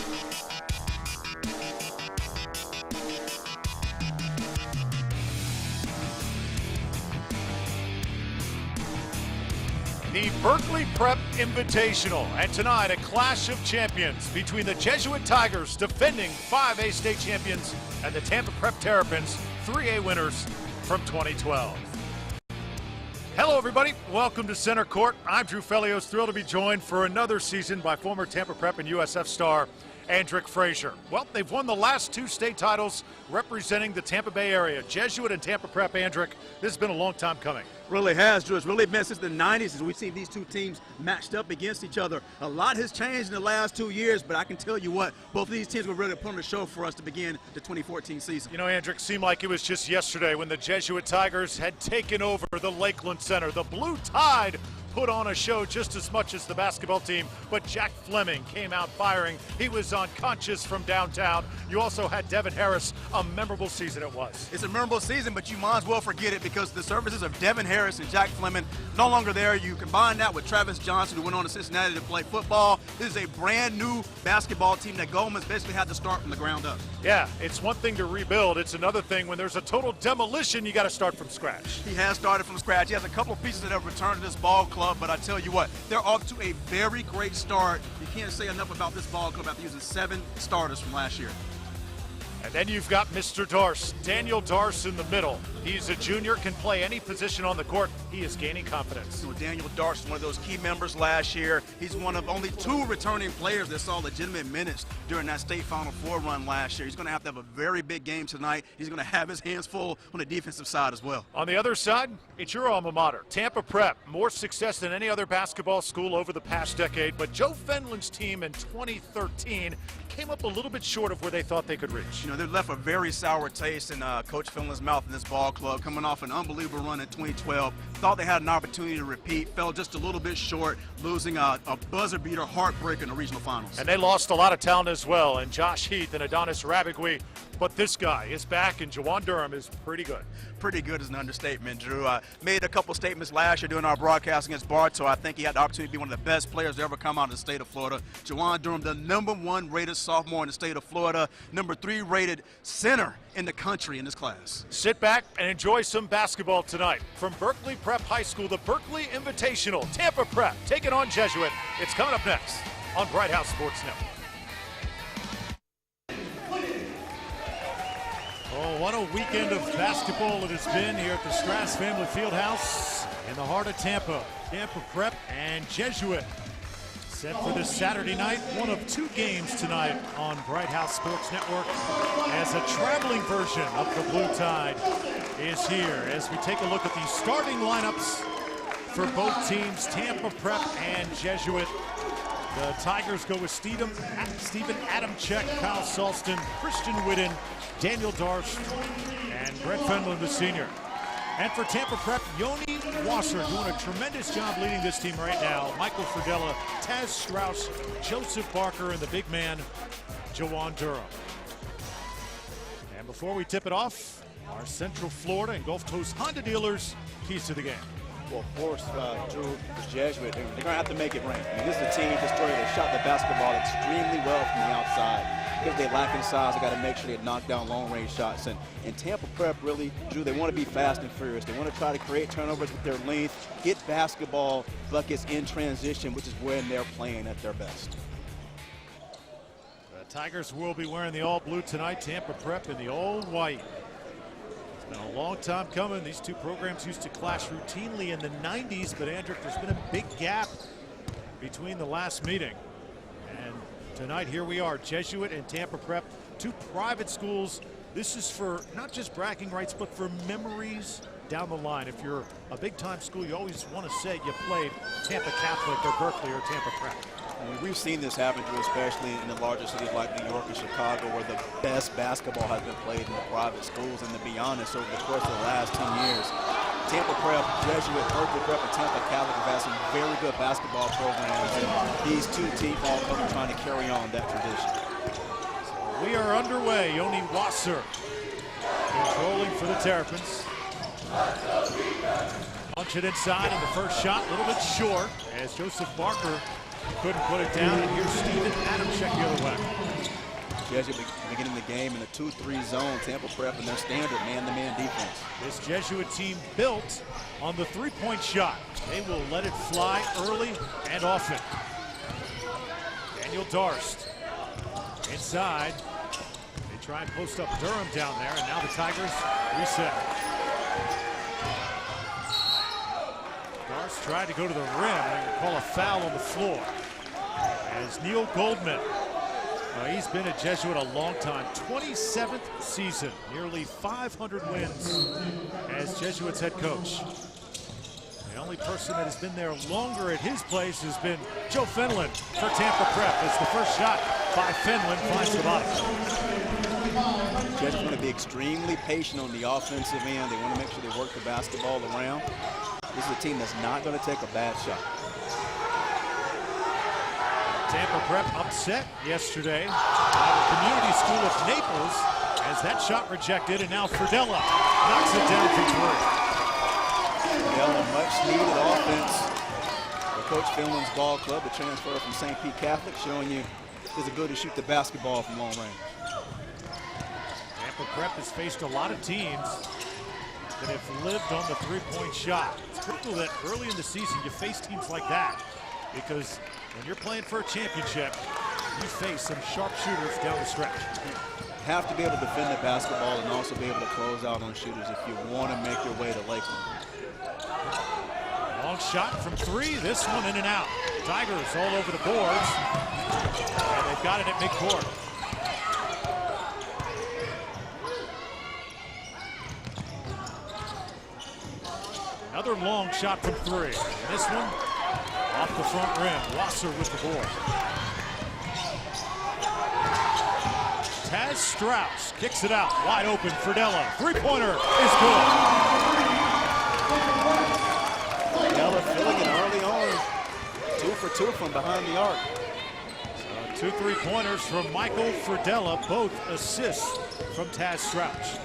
The Berkeley Prep Invitational, and tonight a clash of champions between the Jesuit Tigers, defending 5A state champions, and the Tampa Prep Terrapins, 3A winners from 2012. Hello everybody, welcome to Center Court. I'm Drew Felios, thrilled to be joined for another season by former Tampa Prep and USF star Andrick Frazier. Well, they've won the last two state titles representing the Tampa Bay area. Jesuit and Tampa Prep. Andrick, this has been a long time coming. Really has, Drew. It's really been since the 90s as we've seen these two teams matched up against each other. A lot has changed in the last 2 years, but I can tell you what, both of these teams were really put on the show for us to begin the 2014 season. You know, Andrick, seemed like it was just yesterday when the Jesuit Tigers had taken over the Lakeland Center. The Blue Tide put on a show just as much as the basketball team, but Jack Fleming came out firing. He was unconscious from downtown. You also had Devin Harris. A memorable season it was. It's a memorable season, but you might as well forget it because the services of Devin Harris and Jack Fleming no longer there. You combine that with Travis Johnson, who went on to Cincinnati to play football. This is a brand new basketball team that Goldman's basically had to start from the ground up. Yeah, it's one thing to rebuild. It's another thing when there's a total demolition, you got to start from scratch. He has started from scratch. He has a couple of pieces that have returned to this ball club, but I tell you what, they're off to a very great start. You can't say enough about this ball club after using 7 starters from last year. And then you've got Mr. Darce, Daniel Darce in the middle. He's a junior, can play any position on the court. He is gaining confidence. So Daniel Darce is one of those key members last year. He's one of only 2 returning players that saw legitimate minutes during that state Final Four run last year. He's going to have a very big game tonight. He's going to have his hands full on the defensive side as well. On the other side, it's your alma mater, Tampa Prep. More success than any other basketball school over the past decade, but Joe Fenland's team in 2013 came up a little bit short of where they thought they could reach. You know, they left a very sour taste in Coach Finland's mouth in this ball club, coming off an unbelievable run in 2012. Thought they had an opportunity to repeat, fell just a little bit short, losing a buzzer beater heartbreaker in the regional finals. And they lost a lot of talent as well, and Josh Heath and Adonis Rabigui. But this guy is back, and Jawan Durham is pretty good. Pretty good is an understatement, Drew. Made a couple statements last year during our broadcast against Bartow. I think he had the opportunity to be one of the best players to ever come out of the state of Florida. Jawan Durham, the #1 rated sophomore in the state of Florida, #3 rated center in the country in this class. Sit back and enjoy some basketball tonight. From Berkeley Prep High School, the Berkeley Invitational, Tampa Prep taking on Jesuit. It's coming up next on Bright House Sports Network. Oh, what a weekend of basketball it has been here at the Strass Family Fieldhouse in the heart of Tampa. Tampa Prep and Jesuit set for this Saturday night. One of 2 games tonight on Bright House Sports Network as a traveling version of the Blue Tide is here as we take a look at the starting lineups for both teams, Tampa Prep and Jesuit. The Tigers go with Stephen Adamczyk, Kyle Salston, Christian Whitten, Daniel Darce, and Brett Fenland, the senior. And for Tampa Prep, Yoni Wasser doing a tremendous job leading this team right now. Michael Fridella, Taz Strauss, Joseph Barker, and the big man, Jawan Durham. And before we tip it off, our Central Florida and Gulf Coast Honda dealers, keys to the game. Well, of course, Drew, the Jesuit, they're going to have to make it rain. I mean, this is a team historically that shot the basketball extremely well from the outside. Because they lack in size, they got to make sure they knock down long-range shots. And Tampa Prep really, Drew, they want to be fast and furious. They want to try to create turnovers with their length, get basketball buckets in transition, which is when they're playing at their best. The Tigers will be wearing the all-blue tonight. Tampa Prep in the all-white. It's been a long time coming. These two programs used to clash routinely in the 90s, but Andrick, there's been a big gap between the last meeting. And tonight, here we are, Jesuit and Tampa Prep, 2 private schools. This is for not just bragging rights, but for memories down the line. If you're a big-time school, you always want to say you played Tampa Catholic or Berkeley or Tampa Prep. I mean, we've seen this happen, Drew, especially in the larger cities like New York and Chicago, where the best basketball has been played in the private schools. And to be honest, over the course of the last 10 years, Tampa Prep, Jesuit, Berkeley Prep, and Tampa Catholic have had some very good basketball programs. And these 2 teams all come trying to carry on that tradition. So we are underway. Yoni Wasser controlling for the Terrapins. Punch it inside, and the first shot a little bit short as Joseph Barker couldn't put it down, and here's Stephen Adamczyk the other way. Jesuit beginning the game in the 2-3 zone. Tampa Prep in their standard man-to-man defense. This Jesuit team built on the three-point shot. They will let it fly early and often. Daniel Darst inside. They try and post up Durham down there, and now the Tigers reset. Darst tried to go to the rim, and they call a foul on the floor. As Neil Goldman, he's been a Jesuit a long time, 27th season, nearly 500 wins as Jesuits head coach. The only person that has been there longer at his place has been Joe Fenlon for Tampa Prep, as the first shot by Fenlon finds the bottom. Jesuits want to be extremely patient on the offensive end. They want to make sure they work the basketball around. This is a team that's not going to take a bad shot. Tampa Prep upset yesterday by the Community School of Naples as that shot rejected, and now Fridella knocks it down for three. Fridella, much needed offense for Coach Fenlon's ball club. The transfer from St. Pete Catholic, showing you his ability to shoot the basketball from long range. Tampa Prep has faced a lot of teams that have lived on the three-point shot. It's critical that early in the season you face teams like that, because when you're playing for a championship, you face some sharpshooters down the stretch. You have to be able to defend the basketball and also be able to close out on shooters if you want to make your way to Lakeland. Long shot from three, this one in and out. Tigers all over the boards, and they've got it at midcourt. Another long shot from three, and this one off the front rim. Wasser with the board. Taz Strauss kicks it out, wide open. Fridella, three-pointer is good. Fridella filling it early on. 2 for 2 from behind the arc. So 2 3-pointers from Michael Fridella, both assists from Taz Strauss.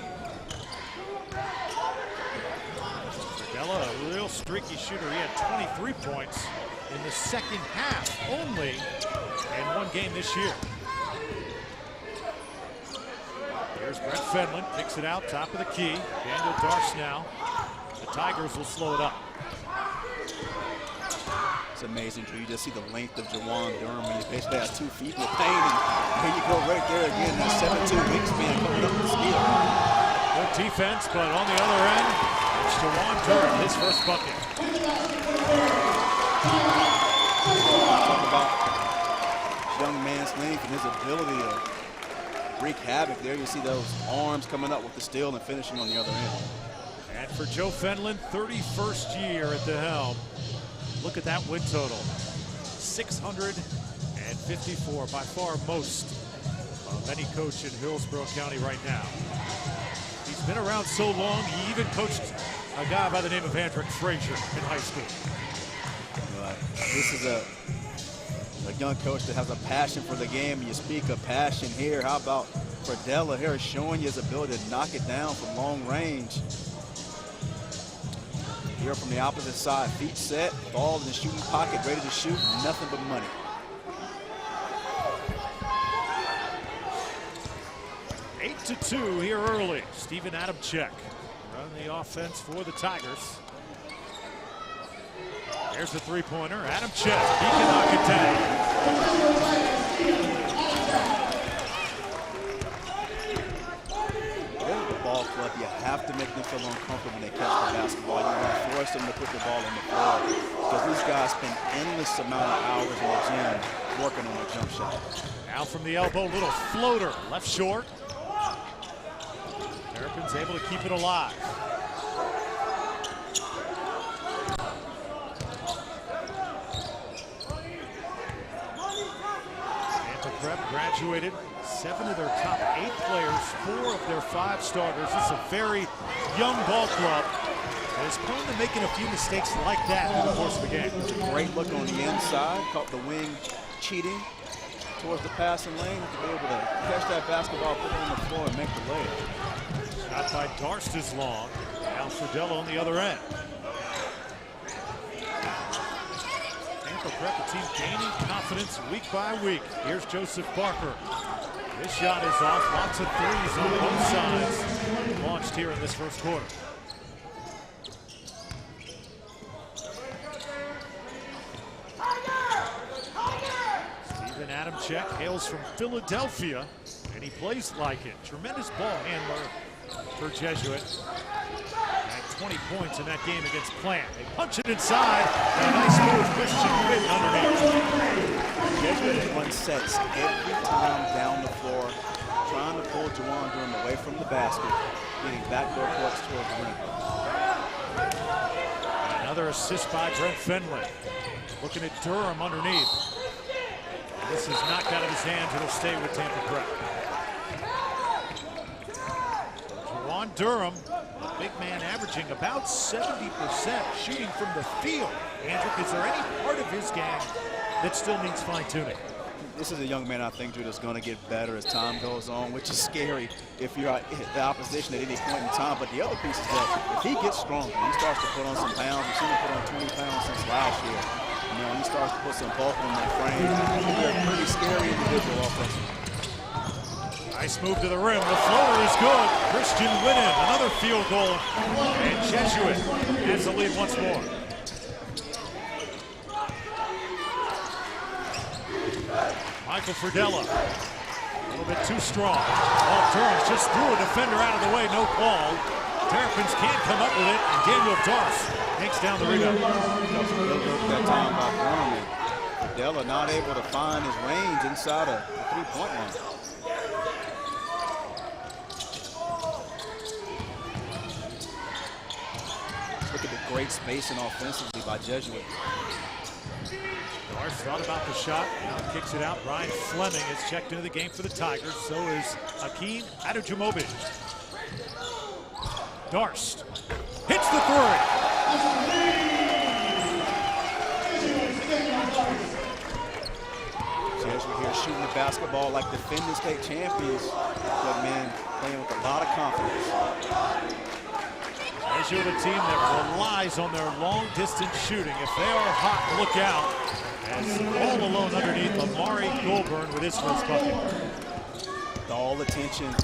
Fridella, a real streaky shooter. He had 23 points in the second half only in one game this year. Here's Brett Fenlon, kicks it out, top of the key. Daniel Darst now. The Tigers will slow it up. It's amazing, Drew. You just see the length of Juwan Durham. He basically has 2 feet in the paint, and here you go right there again. That 7'2" wingspan coming up the steal. Good defense, but on the other end, it's Juwan Durham, his first bucket. Talk about young man's length and his ability to wreak havoc there. You see those arms coming up with the steal and finishing on the other end. And for Joe Fenlon, 31st year at the helm. Look at that win total. 654, by far most of any coach in Hillsborough County right now. He's been around so long, he even coached a guy by the name of Andrick Frazier in high school. This is a young coach that has a passion for the game. You speak of passion here. How about Fridella here showing you his ability to knock it down from long range. Here from the opposite side, feet set, ball in the shooting pocket, ready to shoot, nothing but money. Eight to 2 here early. Steven Adamczyk running the offense for the Tigers. There's the three-pointer. Adamczyk, he can knock it down. The ball club, you have to make them feel uncomfortable when they catch the basketball. You want to force them to put the ball on the floor, because these guys spend endless amount of hours in the gym working on a jump shot. Now from the elbow, little floater, left short. Terrapin's able to keep it alive. Tampa Prep graduated 7 of their top 8 players, 4 of their 5 starters. This is a very young ball club that is prone to making a few mistakes like that in the course of the game. It's a great look on the inside, caught the wing cheating towards the passing lane to be able to catch that basketball, put it on the floor, and make the layup. Shot by Darst is long. Now Fridella on the other end. Tampa Prep, a team gaining confidence week by week. Here's Joseph Barker. This shot is off. Lots of threes on both sides launched here in this first quarter. Steven Adamczyk hails from Philadelphia, and he plays like it. Tremendous ball handler for Jesuit. And 20 points in that game against Plant. They punch it inside, and a nice move. Christian Witt underneath. Jesuit runs sets every time down the floor, trying to pull Juwan Durham away from the basket, getting backdoor cuts toward the rim. Another assist by Brent Fenley. Looking at Durham underneath. And this is knocked out of his hands. It'll stay with Tampa Prep. Juwan Durham, a big man averaging about 70% shooting from the field. Andrew, is there any part of his game that still needs fine-tuning? This is a young man, I think, Drew, that's going to get better as time goes on, which is scary if you're the opposition at any point in time. But the other piece is that if he gets stronger, he starts to put on some pounds. We've seen him put on 20 pounds since last year. You know, he starts to put some bulk on that frame. He's a pretty scary individual offensively. Nice move to the rim. The floater is good. Christian Witt, another field goal. And Jesuit has the lead once more. Michael Fridella, a little bit too strong. Oh, Durham just threw a defender out of the way, no call. Terrapins can't come up with it, and Daniel Darst takes down the rebound. That was a good work that time by Durham, and Fridella not able to find his range inside of the three-point line. Look at the great spacing offensively by Jesuit. Darst thought about the shot, now kicks it out. Ryan Fleming is checked into the game for the Tigers. So is Hakeem Adejumobi. Darst hits the three. Jesuit here shooting the basketball like defending state champions, but man, playing with a lot of confidence. Jesuit, a team that relies on their long-distance shooting. If they are hot, look out. As all alone underneath, Amari Goulburn with his first bucket. All attention,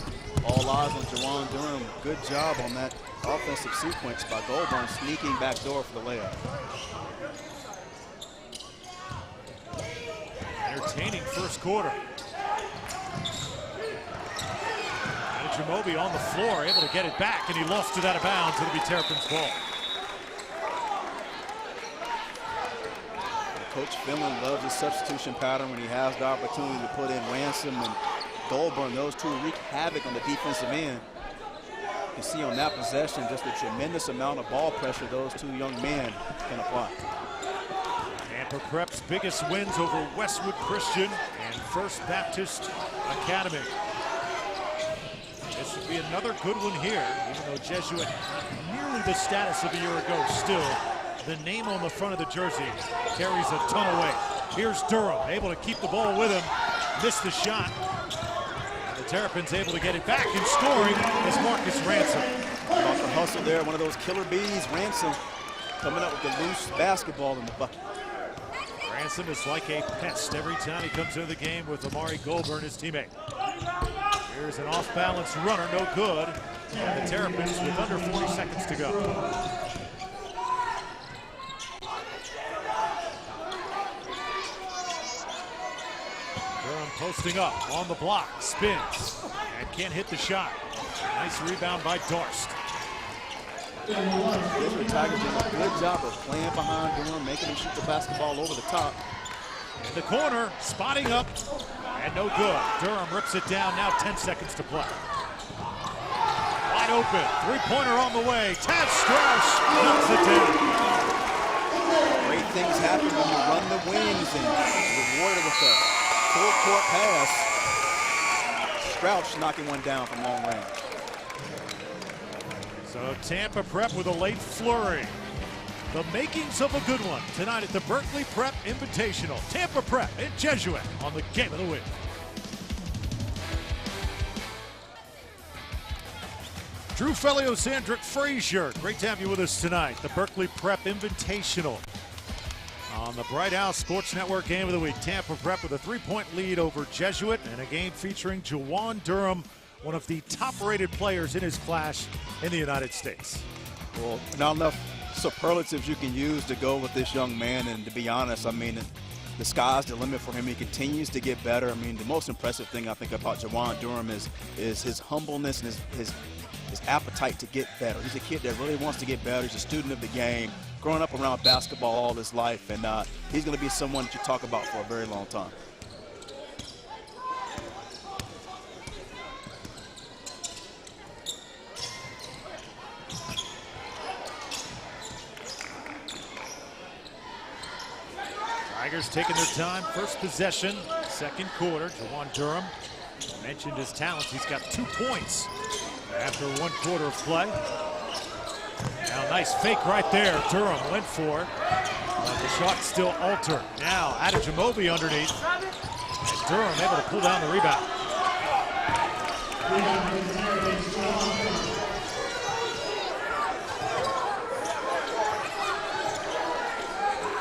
all eyes on Juwan Durham. Good job on that offensive sequence by Goulburn, sneaking back door for the layup. Entertaining first quarter. Adejumobi on the floor, able to get it back, and he lost it out of bounds. It'll be Terrapins' ball. Coach Finland loves his substitution pattern when he has the opportunity to put in Ransom and Goulburn. Those two wreak havoc on the defensive end. You see on that possession just a tremendous amount of ball pressure those two young men can apply. Tampa Prep's biggest wins over Westwood Christian and First Baptist Academy. This would be another good one here, even though Jesuit nearly the status of a year ago. Still, the name on the front of the jersey carries a ton of weight. Here's Durham, able to keep the ball with him. Missed the shot. And the Terrapins able to get it back, and scoring is Marcus Ransom. Off the hustle there, one of those killer bees. Ransom coming up with the loose basketball in the bucket. Ransom is like a pest every time he comes into the game with Amari Goulburn, his teammate. Here's an off-balance runner, no good. And the Terrapins with under 40 seconds to go. Durham posting up on the block, spins, and can't hit the shot. Nice rebound by Darst. Jesuit Tigers doing a good job of playing behind Durham, making him shoot the basketball over the top. In the corner, spotting up, and no good. Durham rips it down, now 10 seconds to play. Wide open, three-pointer on the way. Tad Strauss knocks it down. Great things happen when you run the wings and rewarded with a full-court pass. Strauss knocking one down from long range. So Tampa Prep with a late flurry. The makings of a good one tonight at the Berkeley Prep Invitational. Tampa Prep and Jesuit on the Game of the Week. Drew Felios, Sandrick Frazier, great to have you with us tonight. The Berkeley Prep Invitational On the Bright House Sports Network Game of the Week, Tampa Prep with a 3-point lead over Jesuit, and a game featuring Jawan Durham, one of the top-rated players in his class in the United States. Well, not enough superlatives you can use to go with this young man, and to be honest, I mean, the sky's the limit for him. He continues to get better. I mean, the most impressive thing I think about Jawan Durham is his humbleness and his appetite to get better. He's a kid that really wants to get better. He's a student of the game, growing up around basketball all his life, and he's going to be someone that you talk about for a very long time. Tigers taking their time. First possession, second quarter. Jawan Durham mentioned his talents. He's got 2 points after 1 quarter of play. Now, nice fake right there. Durham went for it. But the shot still altered. Now, Adejumobi underneath. And Durham able to pull down the rebound.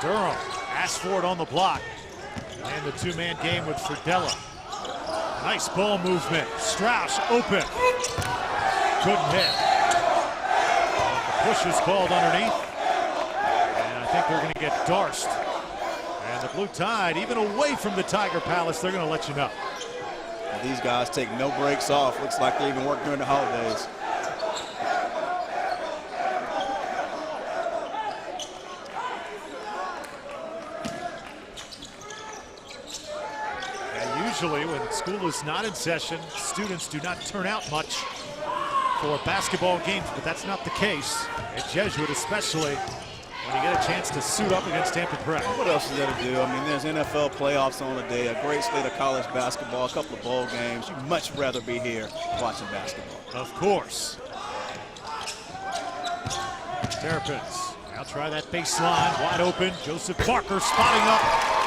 Durham asked for it on the block. And the 2-man game with Fridella. Nice ball movement. Strauss open. Couldn't hit. The push is called underneath. And I think they're going to get Darst. And the Blue Tide, even away from the Tiger Palace, they're going to let you know. These guys take no breaks off. Looks like they even work during the holidays. Usually when school is not in session, students do not turn out much for basketball games, but that's not the case at Jesuit, especially when you get a chance to suit up against Tampa Prep. What else is there to do? I mean, there's NFL playoffs on the day, a great slate of college basketball, a couple of bowl games. You'd much rather be here watching basketball. Of course. Terrapins now try that baseline, wide open. Joseph Parker spotting up,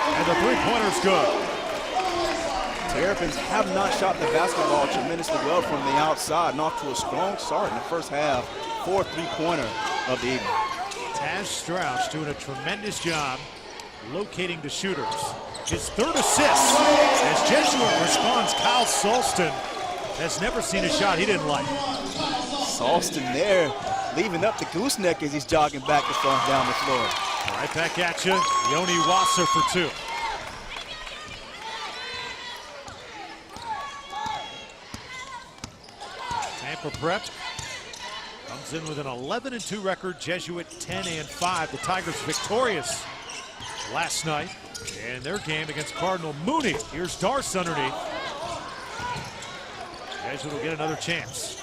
and the three-pointer's good. Terrapins have not shot the basketball tremendously well from the outside, and off to a strong start in the first half. 4 3-pointer of the evening. Taz Strauss doing a tremendous job locating the shooters. His 3rd assist as Jesuit responds. Kyle Salston has never seen a shot he didn't like. Salston there, leaving up the gooseneck as he's jogging back and forth down the floor. Right back at you, Yoni Wasser for 2. Tampa Prep comes in with an 11-2 record. Jesuit 10-5. The Tigers victorious last night in their game against Cardinal Mooney. Here's Darst underneath. Jesuit will get another chance.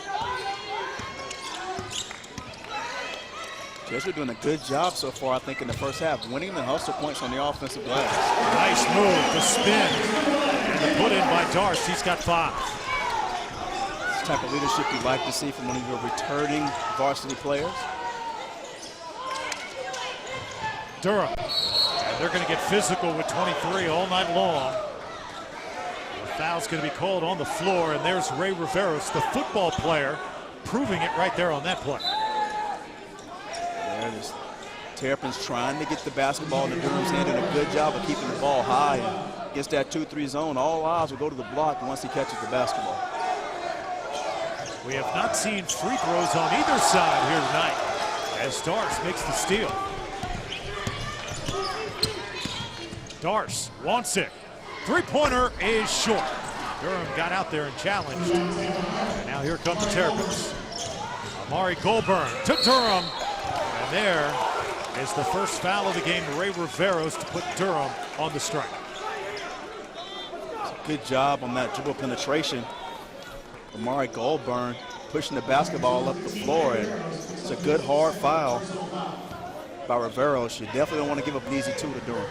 Jesuit doing a good job so far, I think, in the first half, winning the hustle points on the offensive glass. Nice move, the spin, and the put in by Darst. He's got 5. Type of leadership you'd like to see from one of your returning varsity players. Durham, and they're going to get physical with 23 all night long. The foul's going to be called on the floor, and there's Ray Riveros, the football player, proving it right there on that play. There it is. Terrapins trying to get the basketball into Durham's hand, and a good job of keeping the ball high. And against that 2-3 zone, all eyes will go to the block once he catches the basketball. We have not seen free throws on either side here tonight as Darst makes the steal. Darst wants it. Three-pointer is short. Durham got out there and challenged. And now here come the Terrapins. Amari Goulburn to Durham. And there is the first foul of the game. Ray Riveros to put Durham on the strike. Good job on that dribble penetration. Amari Goulburn pushing the basketball up the floor, and it's a good hard foul by Riveros. You definitely don't want to give up an easy 2 to Durham.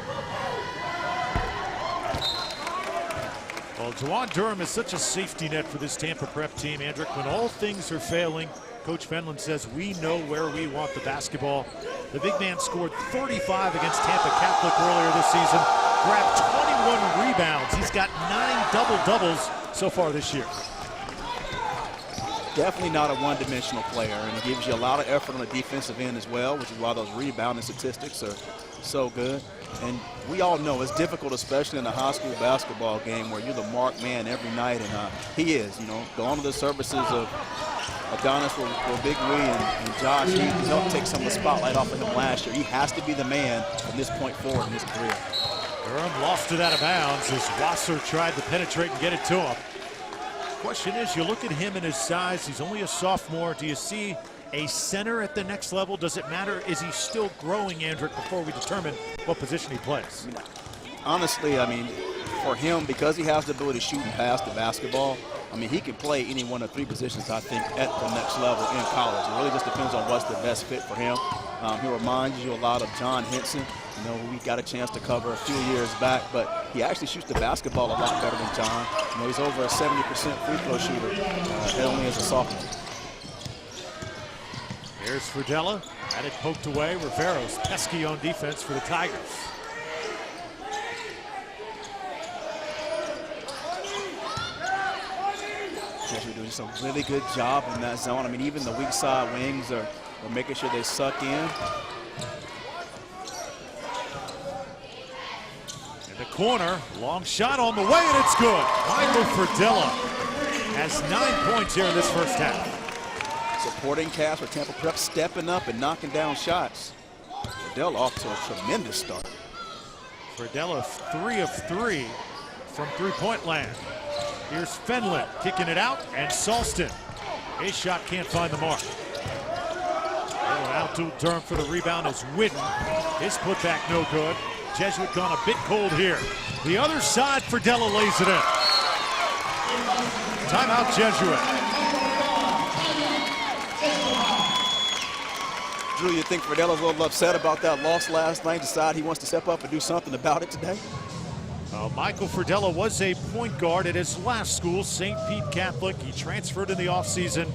Well, Jawan Durham is such a safety net for this Tampa Prep team, Andrick. When all things are failing, Coach Fenlon says we know where we want the basketball. The big man scored 35 against Tampa Catholic earlier this season, grabbed 21 rebounds. He's got 9 double-doubles so far this year. Definitely not a one-dimensional player, and he gives you a lot of effort on the defensive end as well, which is why those rebounding statistics are so good. And we all know it's difficult, especially in a high school basketball game where you're the marked man every night, and he is. You know, going to the services of Adonis or Big Wee and Josh, he helped take some of the spotlight off of him last year. He has to be the man from this point forward in his career. Durham lost it out of bounds as Wasser tried to penetrate and get it to him. Question is, you look at him and his size, he's only a sophomore. Do you see a center at the next level? Does it matter? Is he still growing, Andrick, before we determine what position he plays? Honestly, I mean, for him, because he has the ability to shoot and pass the basketball, I mean, he can play any one of 3 positions, I think, at the next level in college. It really just depends on what's the best fit for him. He reminds you a lot of John Henson, you know, who we got a chance to cover a few years back, but he actually shoots the basketball a lot better than John. You know, he's over a 70% free throw shooter, only as a sophomore. Here's Fridella, had it poked away. Riveros pesky on defense for the Tigers. We're doing just a really good job in that zone. I mean, even the weak side wings are making sure they suck in. In the corner, long shot on the way, and it's good. Michael Fridella has 9 points here in this first half. Supporting cast for Tampa Prep, stepping up and knocking down shots. Fridella off to a tremendous start. Fridella 3 of 3 from three-point land. Here's Fenlon kicking it out, and Salston. His shot can't find the mark. Out to Durham for the rebound is Whitten. His putback no good. Jesuit gone a bit cold here. The other side, Fridella lays it in. Timeout, Jesuit. Drew, you think Fridella's a little upset about that loss last night, decide he wants to step up and do something about it today? Michael Fridella was a point guard at his last school, St. Pete Catholic. He transferred in the offseason,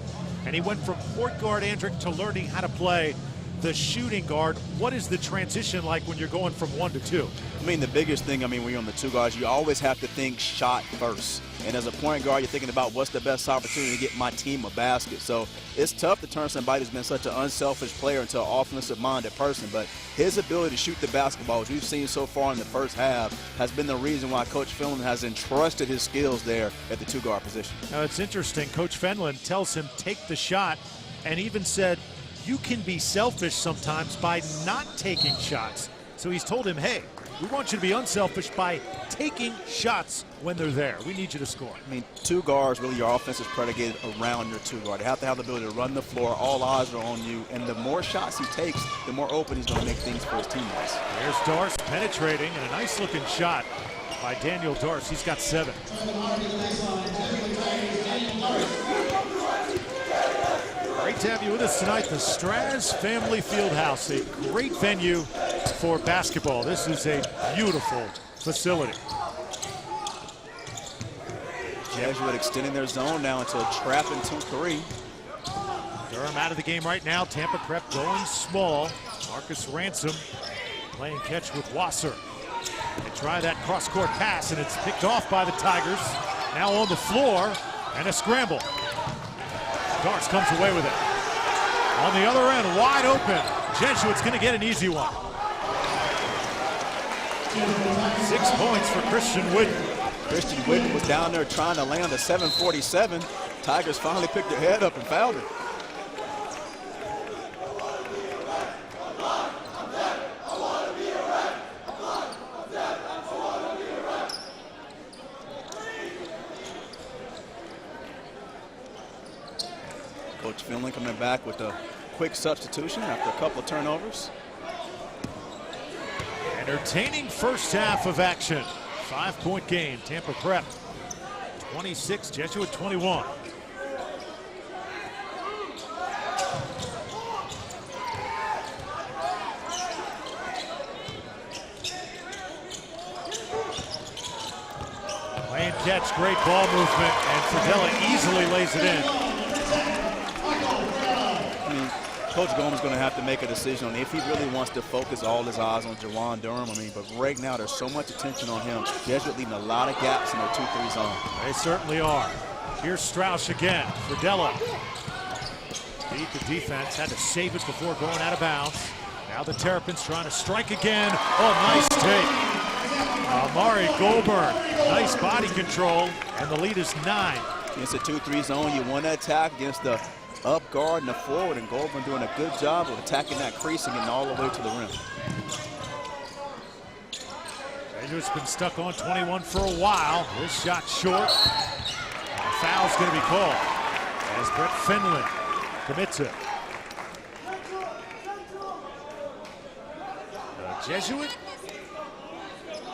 and he went from point guard, Andrick, to learning how to play the shooting guard. What is the transition like when you're going from 1 to 2? I mean, the biggest thing, when you're on the 2 guards, you always have to think shot first. And as a point guard, you're thinking about what's the best opportunity to get my team a basket. So it's tough to turn somebody who's been such an unselfish player into an offensive-minded person. But his ability to shoot the basketball, as we've seen so far in the first half, has been the reason why Coach Fenlon has entrusted his skills there at the 2 guard position. Now, it's interesting. Coach Fenlon tells him, take the shot, and even said, you can be selfish sometimes by not taking shots. So he's told him, hey, we want you to be unselfish by taking shots when they're there. We need you to score. I mean, 2 guards, really, your offense is predicated around your 2 guard. They have to have the ability to run the floor. All eyes are on you. And the more shots he takes, the more open he's going to make things for his teammates. There's Darce penetrating, and a nice-looking shot by Daniel Darce. He's got 7. Great to have you with us tonight. The Straz Family Fieldhouse, a great venue for basketball. This is a beautiful facility. Jesuit extending their zone now into a trap and 2-3. Durham out of the game right now. Tampa Prep going small. Marcus Ransom playing catch with Wasser. They try that cross-court pass, and it's picked off by the Tigers. Now on the floor, and a scramble. Darce comes away with it. On the other end, wide open. Jesuit's going to get an easy one. 6 points for Christian Whitten. Christian Whitten was down there trying to land a 747. Tigers finally picked their head up and fouled it. Coach Fenlon coming back with a quick substitution after a couple of turnovers. Entertaining first half of action. 5-point game. Tampa Prep 26, Jesuit 21. Playing catch, great ball movement, and Fridella easily lays it in. Coach Gomes is going to have to make a decision on if he really wants to focus all his eyes on Jawan Durham. But right now there's so much attention on him. Jesuit leaving a lot of gaps in their 2-3 zone. They certainly are. Here's Strauss again. Fridella beat the defense, had to save it before going out of bounds. Now Now the Terrapins trying to strike again. Oh, nice take. Amari Goldburn, nice body control, and the lead is 9. Against a 2-3 zone, you want to attack against the up guard and the forward, and Goldburn doing a good job of attacking that crease and getting all the way to the rim. Jesuit's been stuck on 21 for a while. This shot short. A foul's going to be called as Brett Finland commits it. The Jesuit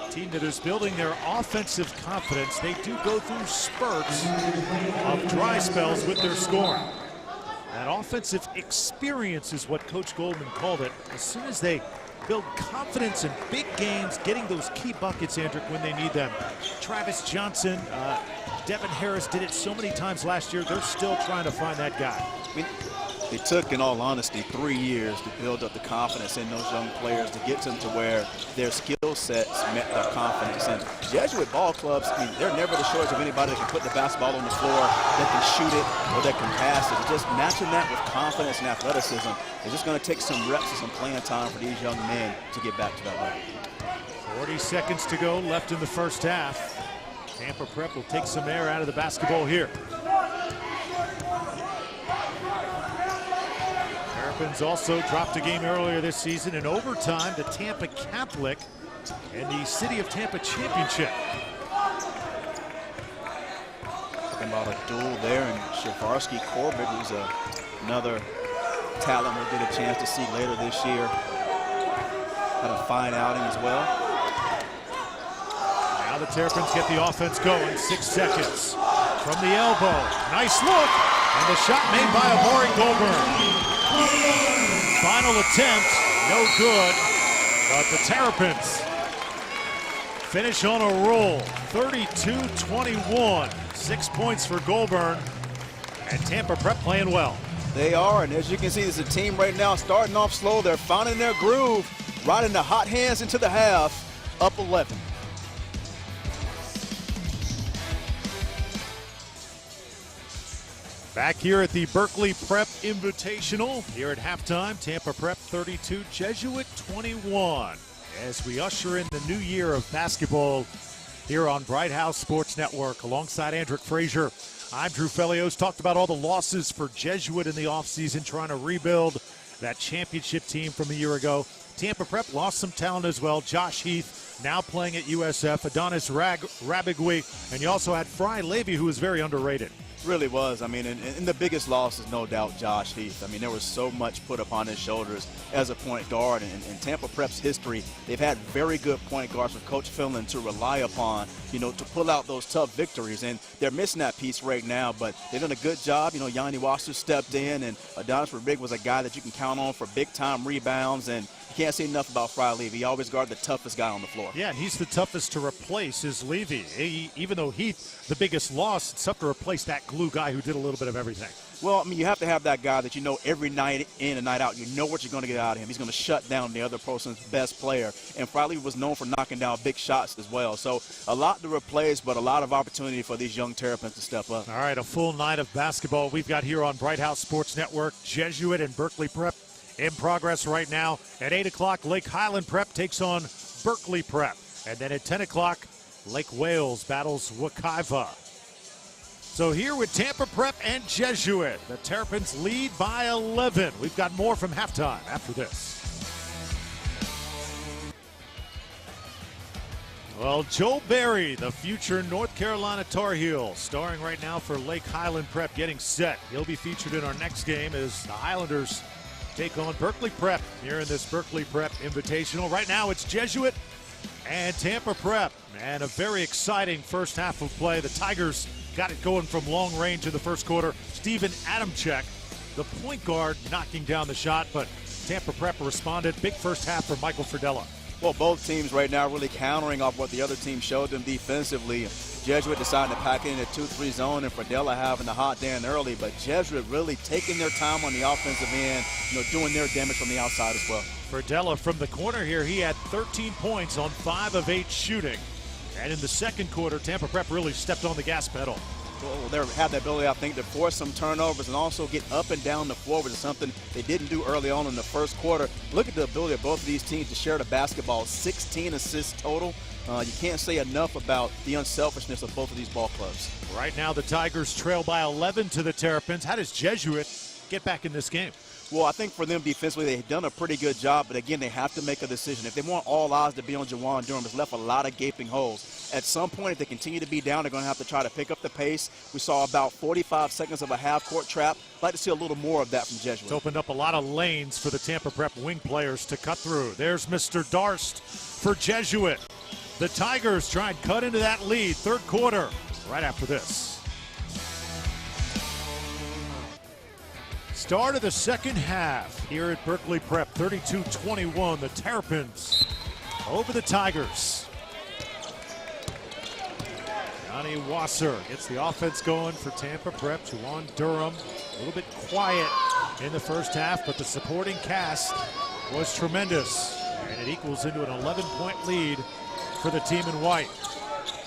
team that is building their offensive confidence. They do go through spurts of dry spells with their scoring. That offensive experience is what Coach Goldman called it. As soon as they build confidence in big games, getting those key buckets, Andrick, when they need them. Travis Johnson, Devin Harris did it so many times last year. They're still trying to find that guy. I mean, it took, in all honesty, 3 years to build up the confidence in those young players to get them to where their skill sets met their confidence. And Jesuit ball clubs, I mean, they're never the shortage of anybody that can put the basketball on the floor, that can shoot it, or that can pass it. Just matching that with confidence and athleticism is just going to take some reps and some playing time for these young men to get back to that level. 40 seconds to go left in the first half. Tampa Prep will take some air out of the basketball here. Terrapins also dropped a game earlier this season in overtime to Tampa Catholic in the City of Tampa Championship. Talking about a duel there, and Shavarsky Corbett, who's another talent we'll get a chance to see later this year. Had a fine outing as well. Now the Terrapins get the offense going. 6 seconds from the elbow. Nice look, and the shot made by Amari Goldburn. Final attempt, no good, but the Terrapins finish on a roll. 32-21, 6 points for Goldburn, and Tampa Prep playing well. They are, and as you can see, there's a team right now starting off slow. They're finding their groove, riding the hot hands into the half, up 11. Back here at the Berkeley Prep Invitational, here at halftime, Tampa Prep 32, Jesuit 21. As we usher in the new year of basketball here on Bright House Sports Network, alongside Andrick Frazier, I'm Drew Felios. Talked about all the losses for Jesuit in the offseason, trying to rebuild that championship team from a year ago. Tampa Prep lost some talent as well. Josh Heath now playing at USF, Adonis Rabigui, and you also had Fry Levy, who was very underrated. Really was. I mean, and the biggest loss is no doubt Josh Heath. I mean, there was so much put upon his shoulders as a point guard. And in Tampa Prep's history, they've had very good point guards with Coach Finland to rely upon, you know, to pull out those tough victories. And they're missing that piece right now, but they've done a good job. You know, Yanni Wasser stepped in, and Adonis Rabigui was a guy that you can count on for big-time rebounds. And you can't say enough about Fry Levy. He always guarded the toughest guy on the floor. Yeah, and he's the toughest to replace is Levy. Even though Heath, the biggest loss, it's tough to replace that glue guy who did a little bit of everything. Well, I mean, you have to have that guy that you know every night in and night out. You know what you're going to get out of him. He's going to shut down the other person's best player. And Fry Levy was known for knocking down big shots as well. So a lot to replace, but a lot of opportunity for these young Terrapins to step up. All right, a full night of basketball we've got here on Bright House Sports Network. Jesuit and Berkeley Prep in progress right now. At 8 o'clock, Lake Highland Prep takes on Berkeley Prep. And then at 10 o'clock, Lake Wales battles Wekiva. So here with Tampa Prep and Jesuit, the Terrapins lead by 11. We've got more from halftime after this. Well, Joe Barry, the future North Carolina Tar Heel, starring right now for Lake Highland Prep, getting set. He'll be featured in our next game as the Highlanders take on Berkeley Prep here in this Berkeley Prep Invitational. Right now it's Jesuit and Tampa Prep, and a very exciting first half of play. The Tigers got it going from long range in the first quarter. Steven Adamczyk, the point guard, knocking down the shot, but Tampa Prep responded. Big first half for Michael Fridella. Well, both teams right now really countering off what the other team showed them defensively. Jesuit deciding to pack in a 2-3 zone, and Fridella having the hot day early, but Jesuit really taking their time on the offensive end, you know, doing their damage from the outside as well. Fridella from the corner here, he had 13 points on 5 of 8 shooting. And in the second quarter, Tampa Prep really stepped on the gas pedal. They have the ability, I think, to force some turnovers and also get up and down the floor, which is something they didn't do early on in the first quarter. Look at the ability of both of these teams to share the basketball. 16 assists total. You can't say enough about the unselfishness of both of these ball clubs. Right now, the Tigers trail by 11 to the Terrapins. How does Jesuit get back in this game? Well, I think for them defensively, they've done a pretty good job, but again, they have to make a decision. If they want all eyes to be on Juwan Durham, it's left a lot of gaping holes. At some point, if they continue to be down, they're going to have to try to pick up the pace. We saw about 45 seconds of a half-court trap. I'd like to see a little more of that from Jesuit. It's opened up a lot of lanes for the Tampa Prep wing players to cut through. There's Mr. Darst for Jesuit. The Tigers try and cut into that lead, third quarter, right after this. Start of the second half here at Berkeley Prep, 32-21. The Terrapins over the Tigers. Johnny Wasser gets the offense going for Tampa Prep. Juwan Durham, a little bit quiet in the first half, but the supporting cast was tremendous. And it equals into an 11-point lead for the team in white.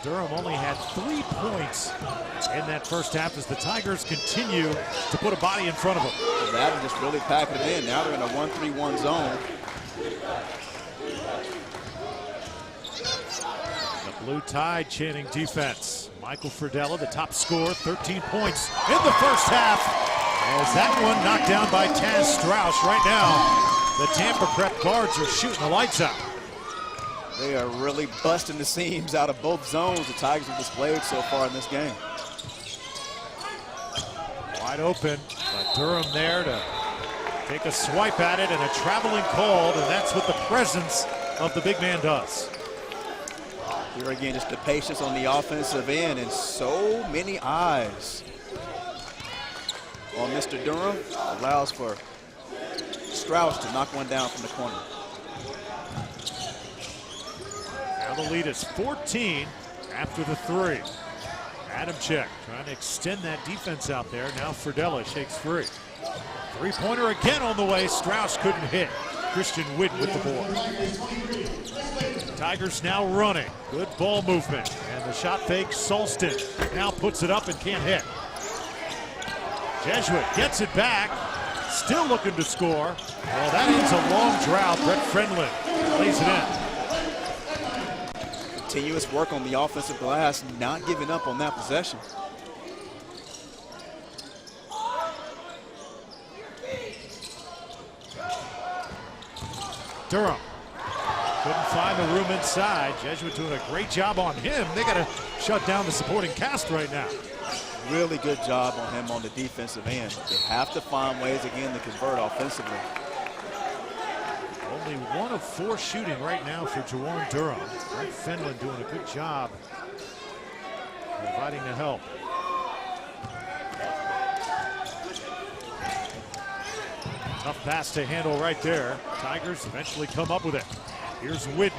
Durham only had 3 points in that first half as the Tigers continue to put a body in front of them. Well, that just really packing it in. Now they're in a 1-3-1 zone. The Blue Tide chanting defense. Michael Fridella, the top scorer, 13 points in the first half. As that one knocked down by Taz Strauss. Right now, the Tampa Prep guards are shooting the lights out. They are really busting the seams out of both zones the Tigers have displayed so far in this game. Wide open, but Durham there to take a swipe at it, and a traveling called, and that's what the presence of the big man does. Here again, just the patience on the offensive end, and so many eyes on Mr. Durham. Allows for Strauss to knock one down from the corner. Now the lead is 14 after the three. Adamczyk trying to extend that defense out there. Now Fridella shakes free. Three-pointer again on the way. Strauss couldn't hit. Christian Whitten with the board. Tigers now running. Good ball movement. And the shot fake, Solston now puts it up and can't hit. Jesuit gets it back. Still looking to score. Well, that ends a long drought. Brett Friendland lays it in. Continuous work on the offensive glass, not giving up on that possession. Durham couldn't find the room inside. Jesuit doing a great job on him. They got to shut down the supporting cast right now. Really good job on him on the defensive end. They have to find ways again to convert offensively. Only 1 of 4 shooting right now for Juwan Durham. Brett Friendland doing a good job providing the help. Tough pass to handle right there. Tigers eventually come up with it. Here's Whitten.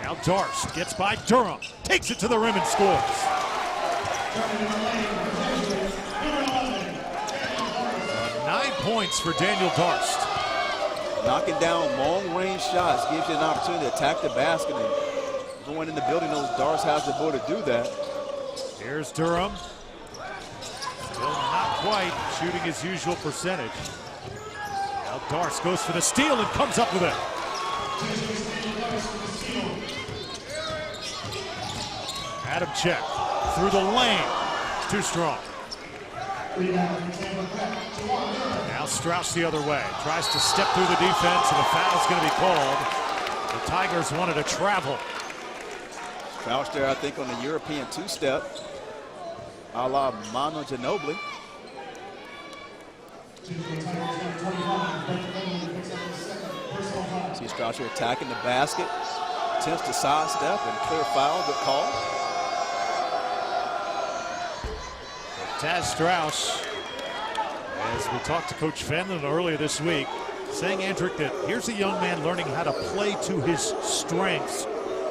Now Darst gets by Durham. Takes it to the rim and scores. 9 points for Daniel Darst. Knocking down long-range shots gives you an opportunity to attack the basket, and going in the building, those Darst has the ability to do that. Here's Durham. Still not quite shooting his usual percentage. Now Darst goes for the steal and comes up with it. Adamczyk through the lane. Too strong. Now Strauss the other way. Tries to step through the defense, and a foul's going to be called. The Tigers wanted to travel. Strauss there, I think, on the European two-step, a la Manu Ginobili. See Strauss here attacking the basket. Attempts to sidestep and clear foul, good call. Taz Strauss, as we talked to Coach Fenlon earlier this week, saying, Andrick, that here's a young man learning how to play to his strengths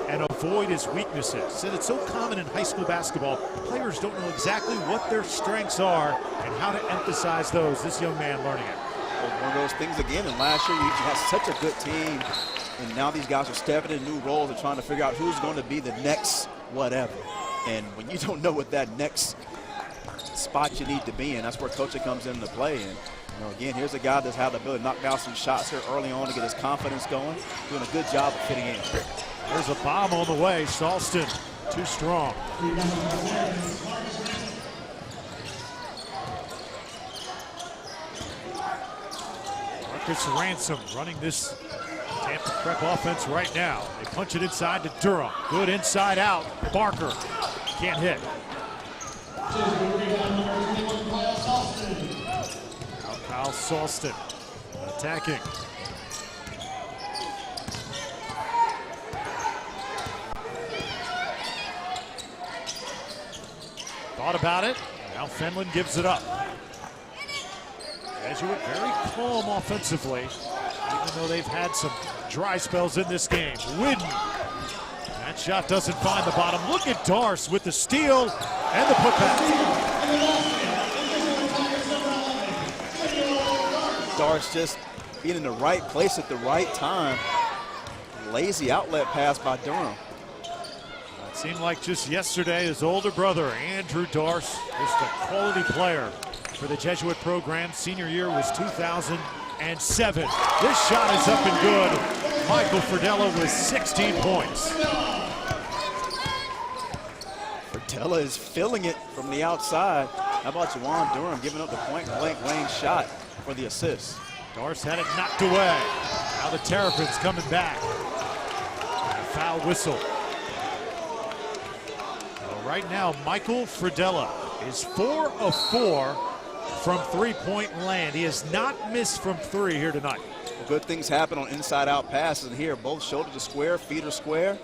and avoid his weaknesses. Said it's so common in high school basketball, players don't know exactly what their strengths are and how to emphasize those. This young man learning it. Well, one of those things again, and last year you had such a good team, and now these guys are stepping in new roles and trying to figure out who's going to be the next whatever. And when you don't know what that next spot you need to be in. That's where coaching comes into play. And again, here's a guy that's had the ability to knock down some shots here early on to get his confidence going. Doing a good job of fitting in. There's a bomb on the way. Salston too strong. Marcus Ransom running this Tampa Prep offense right now. They punch it inside to Durham. Good inside out. Barker can't hit. Now Kyle Salston attacking. Thought about it. Now Fenlon gives it up. Jesuit very calm offensively, even though they've had some dry spells in this game. Whidden. That shot doesn't find the bottom. Look at Darce with the steal and the putback. Darce just being in the right place at the right time. Lazy outlet pass by Durham. It seemed like just yesterday his older brother, Andrew Darce, just a quality player for the Jesuit program. Senior year was 2007. This shot is up and good. Michael Fridella with 16 points. Fridella is filling it from the outside. How about Juwan Durham giving up the point-blank range shot for the assist? Darce had it knocked away. Now the Terrapins coming back. And a foul whistle. Well, right now, Michael Fridella is 4 of 4 from three-point land. He has not missed from three here tonight. Well, good things happen on inside-out passes, and here both shoulder to square, feet are square.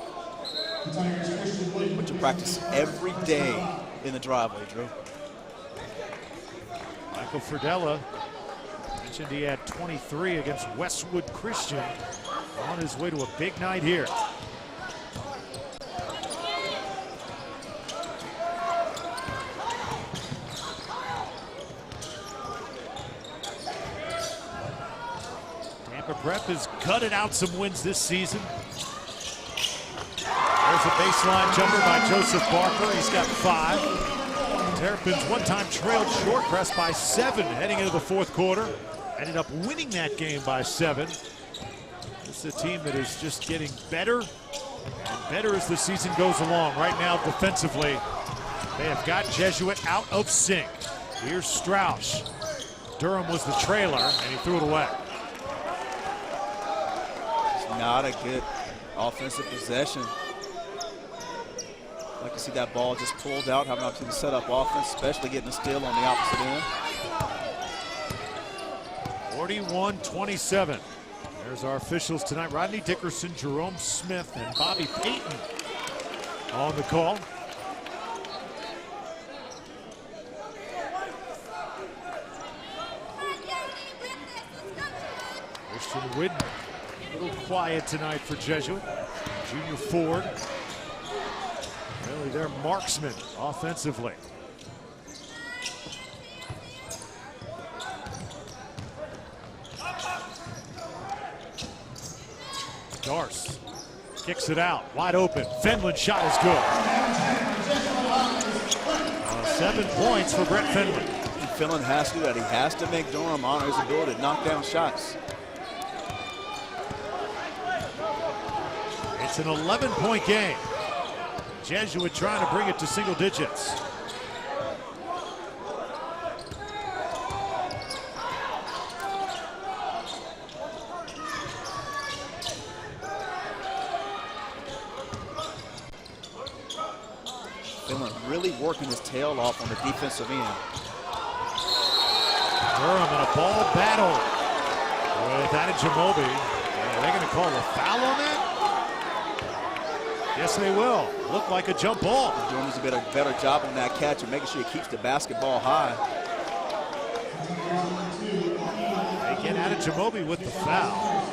But you practice every day in the driveway, Drew. Michael Fridella mentioned he had 23 against Westwood Christian. On his way to a big night here. Prep has gutted out some wins this season. There's a baseline jumper by Joseph Barker. He's got 5. Terrapins one-time trailed short press by 7 heading into the fourth quarter. Ended up winning that game by 7. This is a team that is just getting better and better as the season goes along. Right now, defensively, they have got Jesuit out of sync. Here's Strauss. Durham was the trailer, and he threw it away. Not a good offensive possession. I'd like to see that ball just pulled out, having an opportunity to set up offense, especially getting a steal on the opposite end. 41-27. There's our officials tonight. Rodney Dickerson, Jerome Smith, and Bobby Payton on the call. Christian Whidden. A little quiet tonight for Jesuit. Junior Ford. Really their marksman offensively. Darce kicks it out, wide open. Fenlon shot is good. 7 points for Brett Fenlon. Fenlon has to do that. He has to make Durham honor his ability to knock down shots. It's an 11-point game. Jesuit trying to bring it to single digits. Fenlon really working his tail off on the defensive end. Durham in a ball battle with Adejamobi. Are they going to call a foul on that? Yes, they will. Look like a jump ball. Durham needs to do a better job on that catch and making sure he keeps the basketball high. They get Adejamobi with the foul.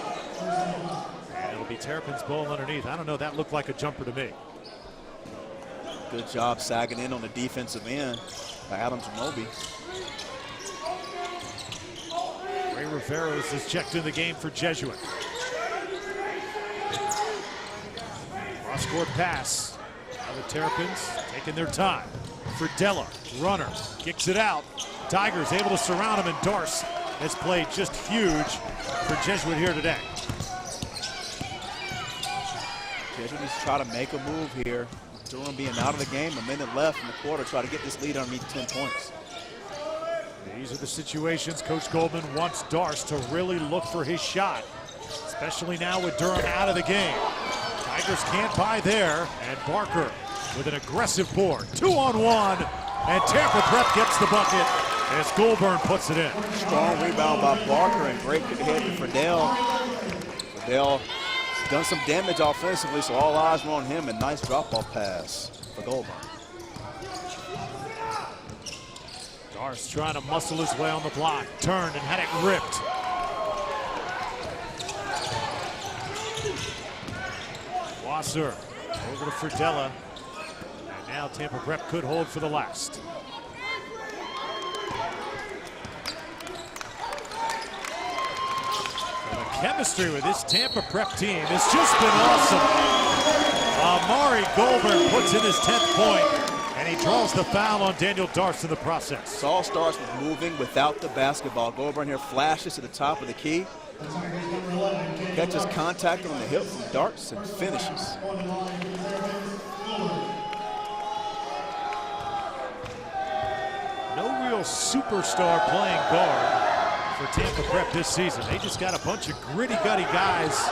And it'll be Terrapins ball underneath. I don't know, that looked like a jumper to me. Good job sagging in on the defensive end by Adejamobi. Ray Riveros has checked in the game for Jesuit. Cross-court pass. Now the Terrapins taking their time. Fridella, runner, kicks it out. Tigers able to surround him, and Darce has played just huge for Jesuit here today. Jesuit needs to try to make a move here. Durham being out of the game, a minute left in the quarter, try to get this lead underneath 10 points. These are the situations Coach Goldman wants Darce to really look for his shot, especially now with Durham out of the game. Tigers can't buy there, and Barker with an aggressive board. 2-on-1, and Tampa Prep gets the bucket as Goldburn puts it in. Strong rebound by Barker, and great kick ahead to Fridell. Fridell has done some damage offensively, so all eyes were on him, and nice drop-off pass for Goldburn. Darce trying to muscle his way on the block, turned and had it ripped. Wasser over to Fridella, and now Tampa Prep could hold for the last. The chemistry with this Tampa Prep team has just been awesome. Amari Goldburn puts in his 10th point. And he draws the foul on Daniel Darce in the process. It all starts with moving without the basketball. Goldburn here flashes to the top of the key. Catches contact on the hip from Darce and finishes. No real superstar playing guard for Tampa Prep this season. They just got a bunch of gritty-gutty guys.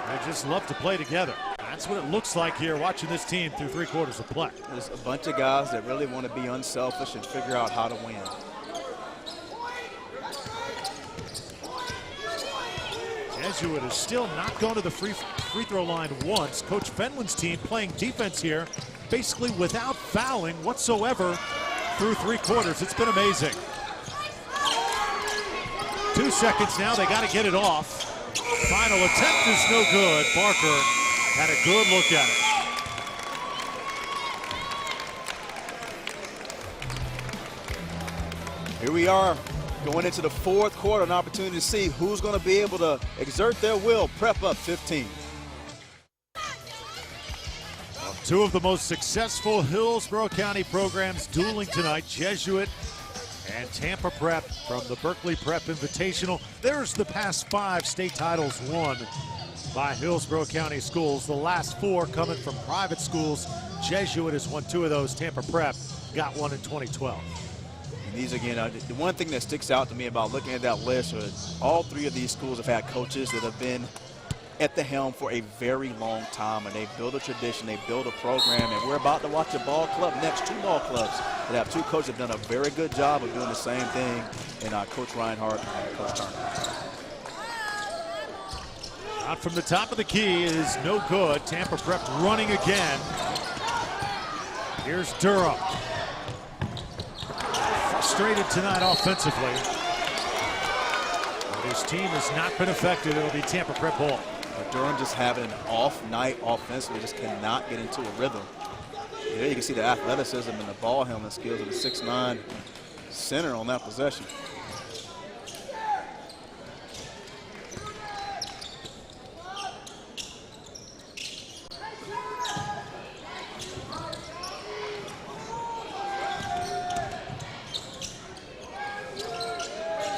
They just love to play together. That's what it looks like here watching this team through 3 quarters of play. There's a bunch of guys that really want to be unselfish and figure out how to win. Jesuit is still not going to the free throw line once. Coach Fenlon's team playing defense here, basically without fouling whatsoever through 3 quarters. It's been amazing. 2 seconds now, they got to get it off. Final attempt is no good. Barker had a good look at it. Here we are going into the 4th quarter, an opportunity to see who's going to be able to exert their will. Prep up 15. Well, 2 of the most successful Hillsborough County programs dueling tonight, Jesuit and Tampa Prep from the Berkeley Prep Invitational. There's the past 5 state titles won by Hillsborough County schools. The last 4 coming from private schools. Jesuit has won 2 of those. Tampa Prep got 1 in 2012. And these again, the one thing that sticks out to me about looking at that list is all 3 of these schools have had coaches that have been at the helm for a very long time, and they build a tradition, they build a program, and we're about to watch a ball club next. 2 ball clubs that have 2 coaches that have done a very good job of doing the same thing in Coach Reinhardt and Coach Turner. Out from the top of the key is no good. Tampa Prep running again. Here's Durham. Frustrated tonight offensively. But his team has not been effective. It'll be Tampa Prep ball. But Durham just having an off night offensively, just cannot get into a rhythm. There you can see the athleticism and the ball handling skills of the 6'9" center on that possession.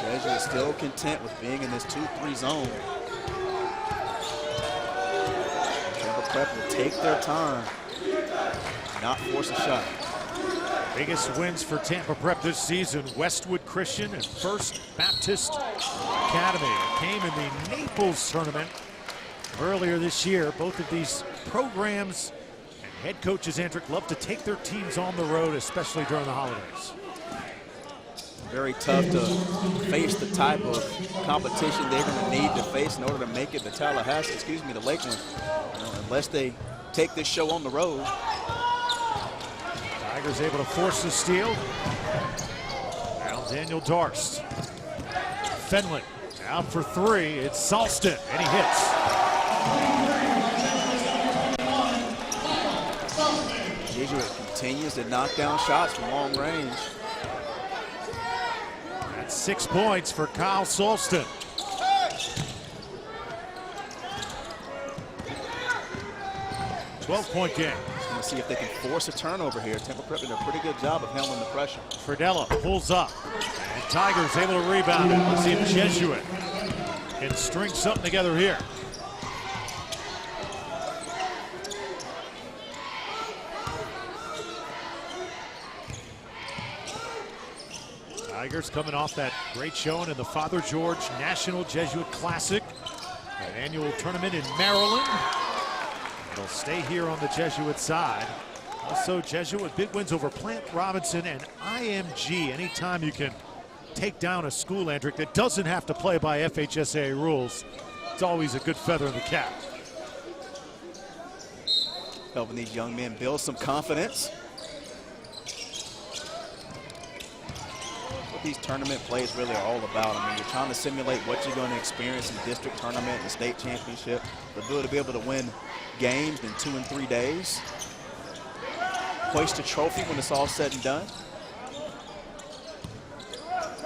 Jesuit is still content with being in this 2-3 zone. Tampa Prep will take their time, not force a shot. Biggest wins for Tampa Prep this season, Westwood Christian and First Baptist Academy. It came in the Naples tournament earlier this year. Both of these programs and head coaches, Andrick, love to take their teams on the road, especially during the holidays. Very tough to face the type of competition they're going to need to face in order to make it to Tallahassee, to Lakeland, unless they take this show on the road. Tigers able to force the steal. Now Daniel Darce. Fenlon out for 3. It's Salston, and he hits. Jesuit continues to knock down shots from long range. That's 6 points for Kyle Salston. .12-point game. looking to see if they can force a turnover here. Temple Prep did a pretty good job of handling the pressure. Fredella pulls up, and Tigers able to rebound it. Let's see if Jesuit can string something together here. Tigers coming off that great showing in the Father George National Jesuit Classic, an annual tournament in Maryland. They'll stay here on the Jesuit side. Also, Jesuit with big wins over Plant Robinson and IMG. Anytime you can take down a school, Andrick, that doesn't have to play by FHSA rules, it's always a good feather in the cap. Helping these young men build some confidence. What these tournament plays really are all about. I mean, you're trying to simulate what you're going to experience in the district tournament and the state championship. The ability to be able to win games in 2 and 3 days. Hoist a trophy when it's all said and done.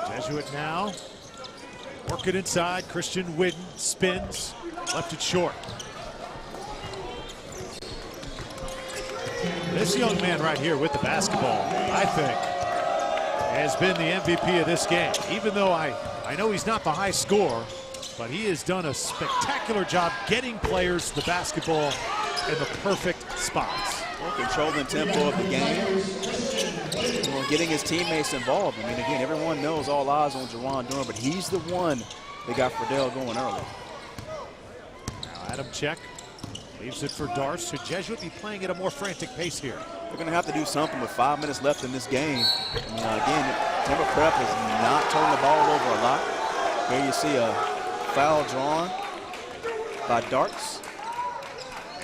Jesuit now working inside. Christian Whidden spins, left it short. This young man right here with the basketball, I think, has been the MVP of this game. Even though I know he's not the high scorer, but he has done a spectacular job getting players the basketball in the perfect spots. Well, controlling the tempo of the game. Well, getting his teammates involved. I mean, again, everyone knows all eyes on Juwan Durham, but he's the one that got Friedel going early. Now Adam Check leaves it for Darce. Should Jesuit be playing at a more frantic pace here? They're going to have to do something with 5 minutes left in this game. I mean, again, Temple Prep has not turned the ball over a lot. Here you see a foul drawn by Darce.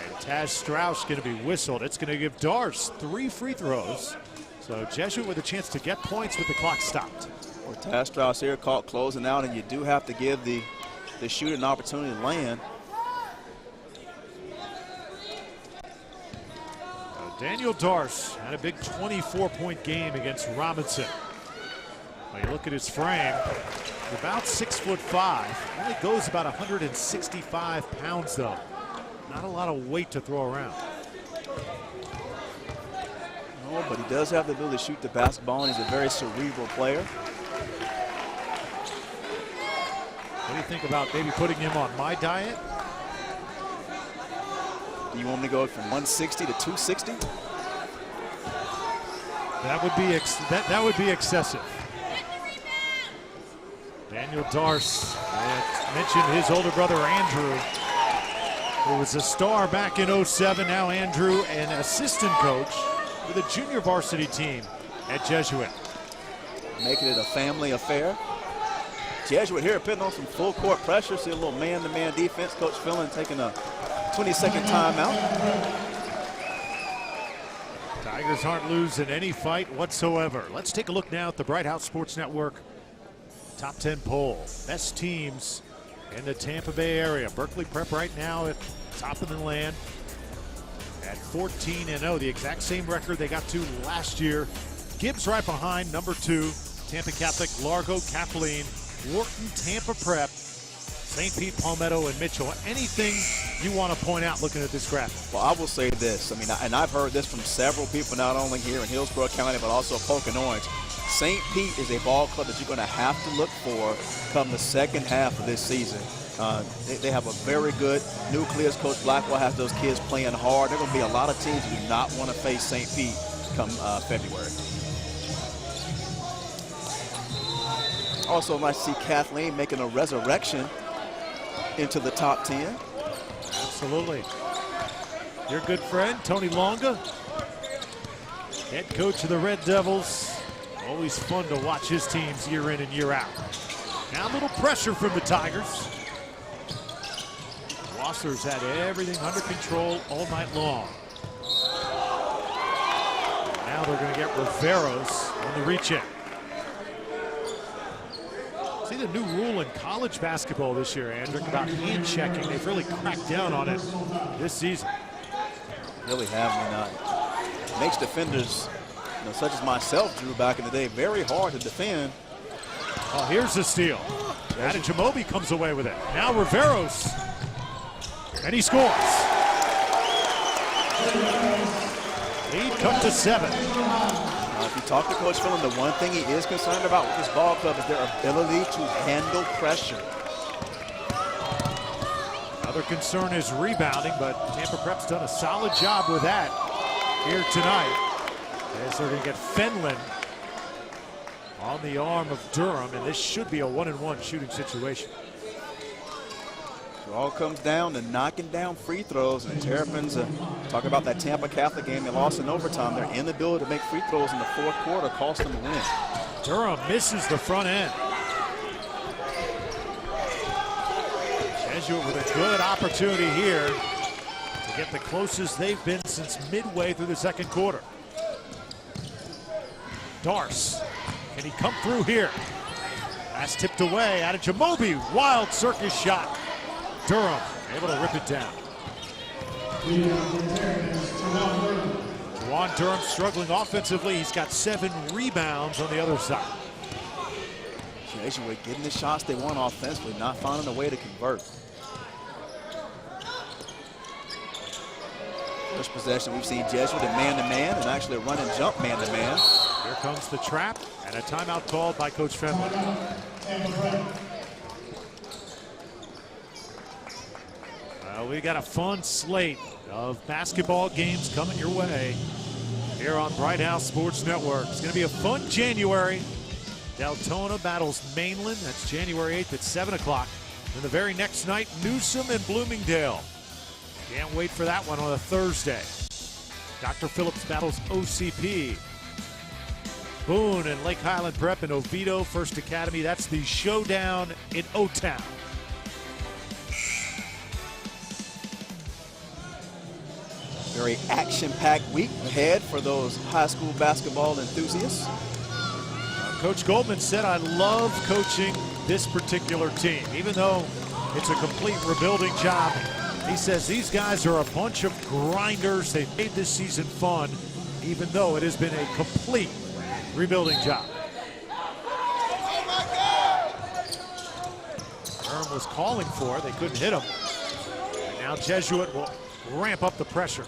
And Taz Strauss going to be whistled. It's going to give Darce 3 free throws. So Jesuit with a chance to get points with the clock stopped. Well, Taz Strauss here caught closing out, and you do have to give the shooter an opportunity to land. Daniel Darce had a big 24-point game against Robinson. When you look at his frame, he's about 6'5", only goes about 165 pounds though. Not a lot of weight to throw around. No, but he does have the ability to shoot the basketball, and he's a very cerebral player. What do you think about maybe putting him on my diet? You want me to go from 160 to 260? That would be excessive. Daniel Darce mentioned his older brother Andrew, who was a star back in '07. Now Andrew, an assistant coach with a junior varsity team at Jesuit. Making it a family affair. Jesuit here putting on some full court pressure. See a little man-to-man defense. Coach Phelan taking a 20-second timeout. Tigers aren't losing any fight whatsoever. Let's take a look now at the Bright House Sports Network Top 10 poll. Best teams in the Tampa Bay area. Berkeley Prep right now at top of the land at 14-0, the exact same record they got to last year. Gibbs right behind, number 2. Tampa Catholic, Largo, Kathleen, Wharton, Tampa Prep, St. Pete, Palmetto, and Mitchell. Anything you want to point out looking at this graphic? Well, I will say this. I mean, and I've heard this from several people, not only here in Hillsborough County, but also Polk and Orange. St. Pete is a ball club that you're going to have to look for come the second half of this season. They have a very good nucleus. Coach Blackwell has those kids playing hard. There are going to be a lot of teams who do not want to face St. Pete come February. Also nice to see Kathleen making a resurrection into the top 10. Absolutely. Your good friend, Tony Longa, head coach of the Red Devils. Always fun to watch his teams year in and year out. Now a little pressure from the Tigers. Wasser's had everything under control all night long. Now they're going to get Riveros on the reach-in. See the new rule in college basketball this year, Andrew, about hand checking. They've really cracked down on it this season. Really have. It makes defenders, such as myself, Drew, back in the day, very hard to defend. Oh, here's the steal. Adejamobi comes away with it. Now Riveros, and he scores. cut to 7. If you talk to Coach Phelan, the one thing he is concerned about with this ball club is their ability to handle pressure. Another concern is rebounding, but Tampa Prep's done a solid job with that here tonight. As they're going to get Fenlon on the arm of Durham, and this should be a 1-and-1 shooting situation. It all comes down to knocking down free throws, and the Terrapins, talk about that Tampa Catholic game they lost in overtime. Their inability to make free throws in the fourth quarter cost them a win. Durham misses the front end. Jesuit with a good opportunity here to get the closest they've been since midway through the second quarter. Darce, can he come through here? That's tipped away out of Jamobi. Wild circus shot. Durham able to rip it down. Juwan Durham struggling offensively. He's got 7 rebounds on the other side. Jesuit getting the shots they want offensively, not finding a way to convert. First possession, we've seen Jesuit in man-to-man and actually run and jump man-to-man. Here comes the trap and a timeout called by Coach Fenlon. Well, we got a fun slate of basketball games coming your way here on Bright House Sports Network. It's going to be a fun January. Deltona battles Mainland. That's January 8th at 7 o'clock. And the very next night, Newsom and Bloomingdale. Can't wait for that one on a Thursday. Dr. Phillips battles OCP. Boone and Lake Highland Prep and Oviedo First Academy. That's the showdown in O-Town. Very action-packed week ahead for those high school basketball enthusiasts. Coach Goldman said, I love coaching this particular team. Even though it's a complete rebuilding job, he says these guys are a bunch of grinders. They've made this season fun, even though it has been a complete rebuilding job. Durham was calling for it. They couldn't hit him. And now Jesuit will ramp up the pressure.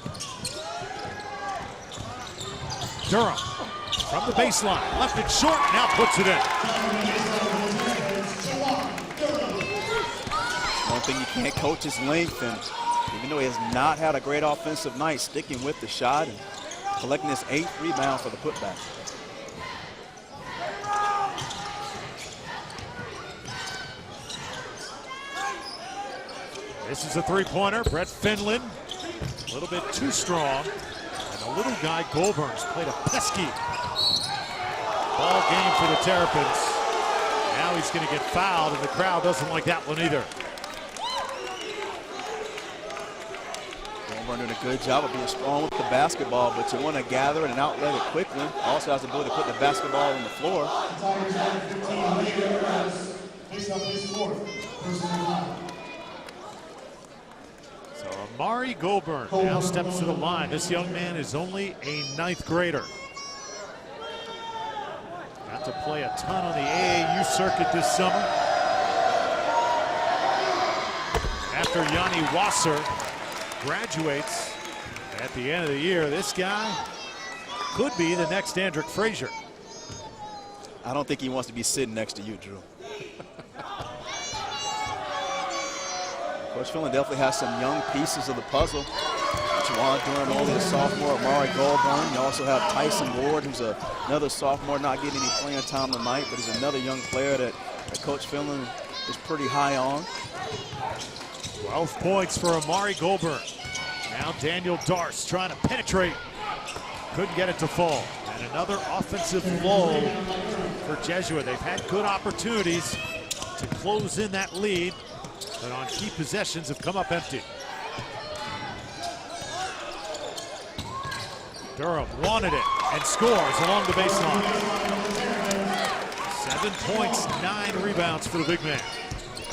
Durham from the baseline, left it short, now puts it in. One thing you can't coach is length, and even though he has not had a great offensive night, sticking with the shot and collecting his 8th rebound for the putback. This is a three-pointer. Brett Fenlon, a little bit too strong. And the little guy, Goldburn's, played a pesky ball game for the Terrapins. Now he's going to get fouled, and the crowd doesn't like that one either. Goldburn doing a good job of being strong with the basketball, but you want to gather it and outlet it quickly. Also has the ability to put the basketball on the floor. So Amari Goldburn now steps to the line. This young man is only a 9th grader. Got to play a ton on the AAU circuit this summer. After Yanni Wasser graduates at the end of the year, this guy could be the next Andrick Frazier. I don't think he wants to be sitting next to you, Drew. Coach Phelan definitely has some young pieces of the puzzle. Juwan Durham, only a sophomore. Amari Goldburn. You also have Tyson Ward, who's another sophomore, not getting any playing time tonight, but he's another young player that Coach Phelan is pretty high on. 12 points for Amari Goldburn. Now Daniel Darce trying to penetrate. Couldn't get it to fall. And another offensive lull for Jesuit. They've had good opportunities to close in that lead, but on key possessions have come up empty. Durham wanted it and scores along the baseline. 7 points, 9 rebounds for the big man.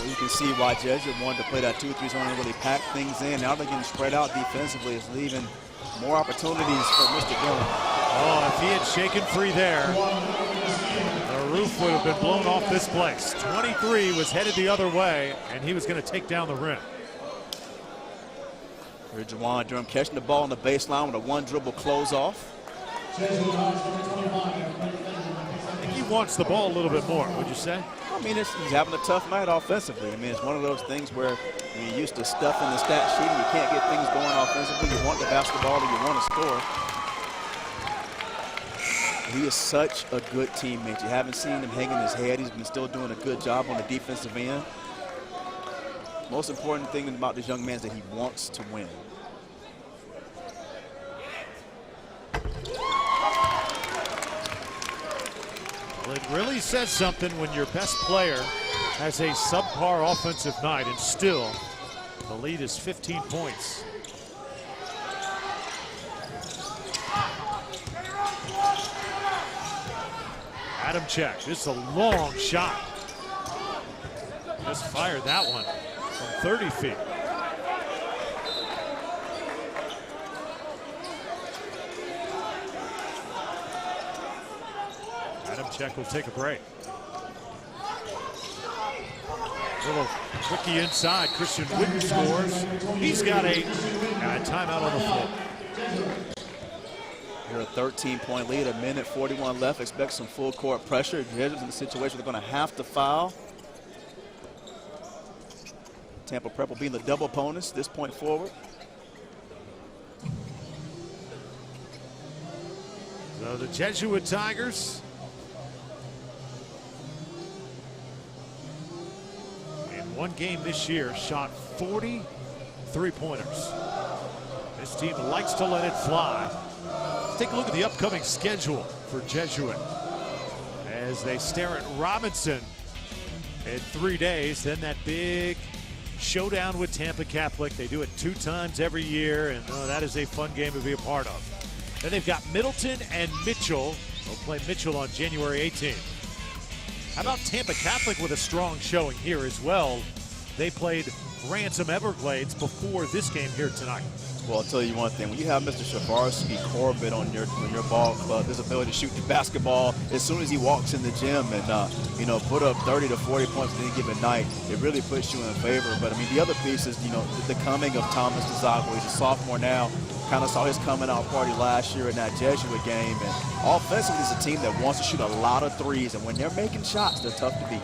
You can see why Jesuit wanted to play that 2-3 zone and really pack things in. Now they're getting spread out defensively. It's leaving more opportunities for Mr. Durham. Oh, if he had shaken free there, the roof would have been blown off this place. 23 was headed the other way, and he was going to take down the rim. Here's Juwan Durham catching the ball on the baseline with a one-dribble close-off. I think he wants the ball a little bit more, would you say? I mean, he's having a tough night offensively. I mean, it's one of those things where you're used to stuffing the stat sheet and you can't get things going offensively. You want the basketball and you want to score. He is such a good teammate. You haven't seen him hanging his head. He's been still doing a good job on the defensive end. Most important thing about this young man is that he wants to win. Well, it really says something when your best player has a subpar offensive night and still the lead is 15 points. Adam check. This is a long shot. Just fired that one from 30 feet. Adam check will take a break. Little quickie inside. Christian Witten scores. He's got a timeout on the floor. You're a 13-point lead, a minute 41 left. Expect some full court pressure. Jesuits in the situation they're going to have to foul. Tampa Prep will be in the double opponents this point forward. So the Jesuit Tigers in one game this year shot 40 three-pointers. This team likes to let it fly. Let's take a look at the upcoming schedule for Jesuit as they stare at Robinson in 3 days. Then that big showdown with Tampa Catholic. They do it 2 times every year, and that is a fun game to be a part of. Then they've got Middleton and Mitchell. They'll play Mitchell on January 18th. How about Tampa Catholic with a strong showing here as well? They played Ransom Everglades before this game here tonight. Well, I'll tell you one thing. When you have Mr. Shavarsky Corbett on your ball club, his ability to shoot the basketball as soon as he walks in the gym and, put up 30 to 40 points in any given night, it really puts you in favor. But, I mean, the other piece is, the coming of Thomas DeZagua. He's a sophomore now. Kind of saw his coming out party last year in that Jesuit game. And offensively, it's a team that wants to shoot a lot of threes. And when they're making shots, they're tough to beat.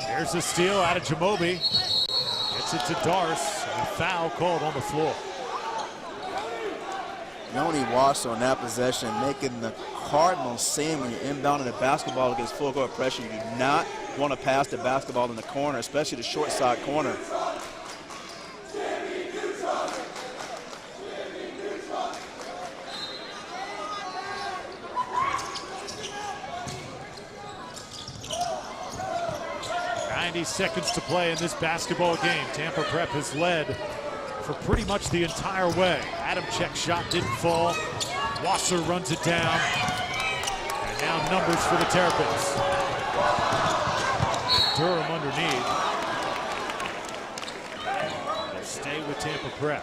There's a steal out of Jamobi. Gets it to Darce. And a foul called on the floor. Noni Wash on that possession, making the Cardinals sin when you're inbounding the basketball against full court pressure. You do not want to pass the basketball in the corner, especially the short side corner. Seconds to play in this basketball game. Tampa Prep has led for pretty much the entire way. Adam check shot didn't fall. Wasser runs it down. And now numbers for the Terrapins. Durham underneath. They'll stay with Tampa Prep.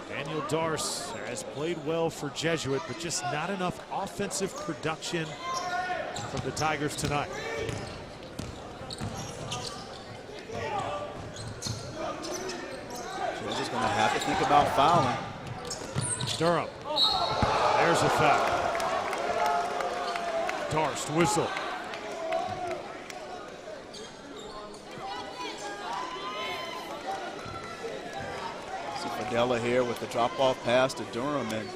Daniel Darce has played well for Jesuit, but just not enough offensive production from the Tigers tonight. Just going to have to think about fouling. Durham. There's a foul. Darst whistle. See Fadella here with the drop-off pass to Durham, and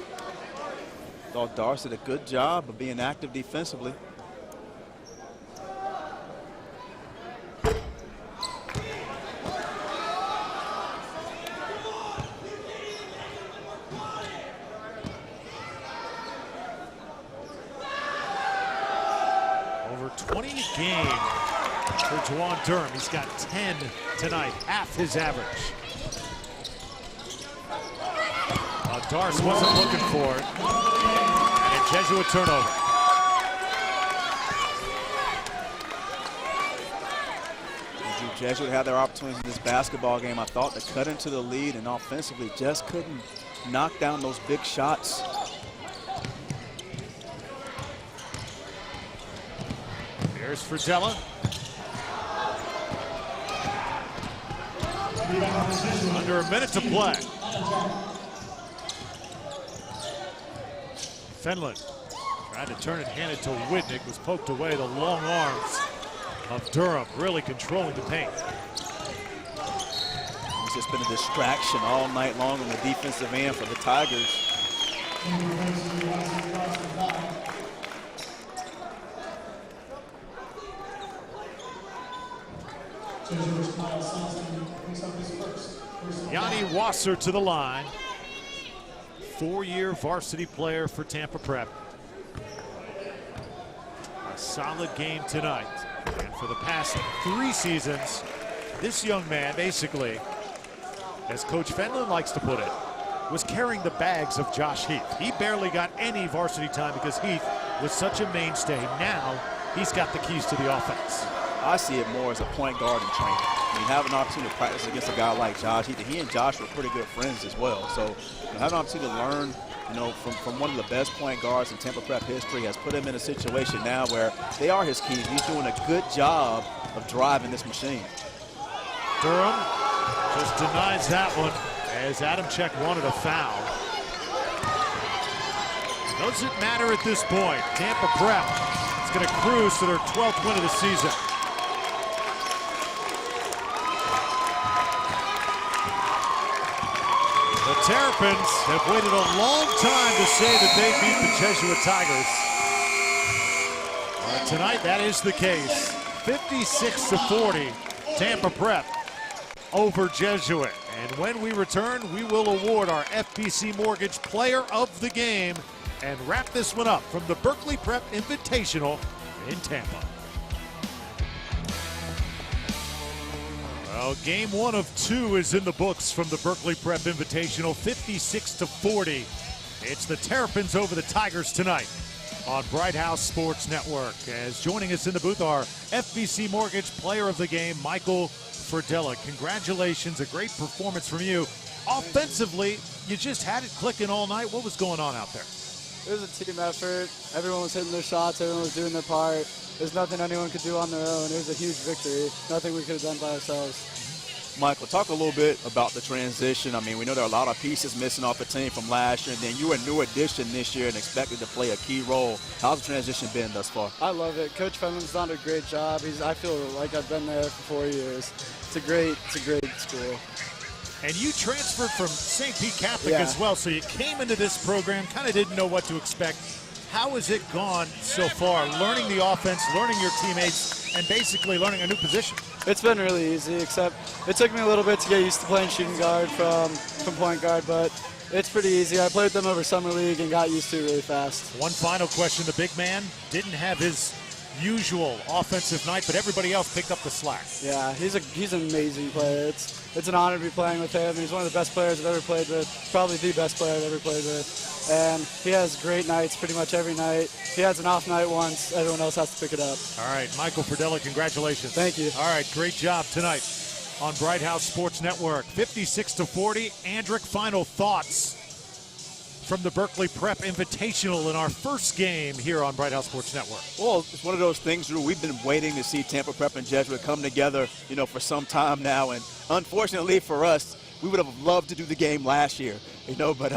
thought Darst did a good job of being active defensively. Juwan Durham, he's got 10 tonight, half his average. Darce wasn't looking for it, and a Jesuit turnover. The Jesuit had their opportunities in this basketball game. I thought to cut into the lead and offensively just couldn't knock down those big shots. Here's Fradella. Under a minute to play. Fenlon tried to turn it, hand it to Whitnick, was poked away. The long arms of Durham really controlling the paint. It's just been a distraction all night long on the defensive end for the Tigers. Yanni Wasser to the line. 4-year varsity player for Tampa Prep. A solid game tonight. And for the past 3 seasons, this young man basically, as Coach Fenlon likes to put it, was carrying the bags of Josh Heath. He barely got any varsity time because Heath was such a mainstay. Now he's got the keys to the offense. I see it more as a point guard in training. I mean, having an opportunity to practice against a guy like Josh Heath, he and Josh were pretty good friends as well. So having an opportunity to learn, from one of the best point guards in Tampa Prep history has put him in a situation now where they are his keys. He's doing a good job of driving this machine. Durham just denies that one as Adamczyk wanted a foul. Doesn't matter at this point. Tampa Prep is going to cruise to their 12th win of the season. The Terrapins have waited a long time to say that they beat the Jesuit Tigers. But tonight, that is the case. 56-40, Tampa Prep over Jesuit. And when we return, we will award our FBC Mortgage Player of the Game and wrap this one up from the Berkeley Prep Invitational in Tampa. Well, game 1 of 2 is in the books from the Berkeley Prep Invitational, 56-40. It's the Terrapins over the Tigers tonight on Bright House Sports Network. As joining us in the booth, our FBC Mortgage Player of the Game, Michael Fredella. Congratulations, a great performance from you. Offensively, you just had it clicking all night. What was going on out there? It was a team effort. Everyone was hitting their shots. Everyone was doing their part. There's nothing anyone could do on their own. It was a huge victory. Nothing we could have done by ourselves. Michael, talk a little bit about the transition. I mean, we know there are a lot of pieces missing off the team from last year, and then you were a new addition this year and expected to play a key role. How's the transition been thus far? I love it. Coach Fenlon's done a great job. I feel like I've been there for 4 years. It's a great school. And you transferred from St. Pete Catholic as well, so you came into this program, kind of didn't know what to expect. How has it gone so far, learning the offense, learning your teammates, and basically learning a new position? It's been really easy, except it took me a little bit to get used to playing shooting guard from point guard, but it's pretty easy. I played with them over summer league and got used to it really fast. One final question. The big man didn't have his usual offensive night, but everybody else picked up the slack. Yeah, he's an amazing player. It's an honor to be playing with him. He's one of the best players I've ever played with, probably the best player I've ever played with. And he has great nights pretty much every night. He has an off night once. Everyone else has to pick it up. All right, Michael Fredella, congratulations. Thank you. All right, great job tonight on Bright House Sports Network. 56-40. Andrick, final thoughts from the Berkeley Prep Invitational in our first game here on Bright House Sports Network. Well, it's one of those things, Drew. We've been waiting to see Tampa Prep and Jesuit come together, for some time now. And unfortunately for us, we would have loved to do the game last year, but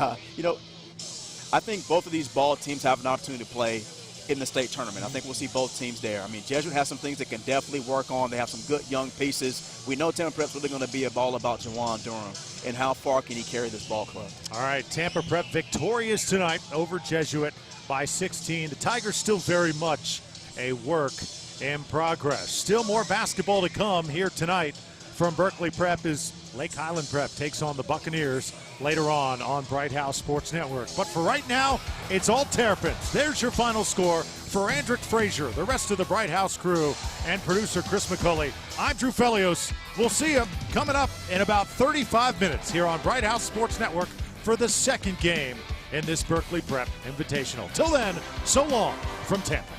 I think both of these ball teams have an opportunity to play in the state tournament. I think we'll see both teams there. I mean, Jesuit has some things they can definitely work on. They have some good young pieces. We know Tampa Prep's really going to be all about Juwan Durham and how far can he carry this ball club. All right, Tampa Prep victorious tonight over Jesuit by 16. The Tigers still very much a work in progress. Still more basketball to come here tonight from Berkeley Prep as Lake Highland Prep takes on the Buccaneers later on Bright House Sports Network. But for right now, it's all Terrapins. There's your final score for Andrick Frazier, the rest of the Bright House crew, and producer Chris McCulley. I'm Drew Felios. We'll see you coming up in about 35 minutes here on Bright House Sports Network for the second game in this Berkeley Prep Invitational. Till then, so long from Tampa.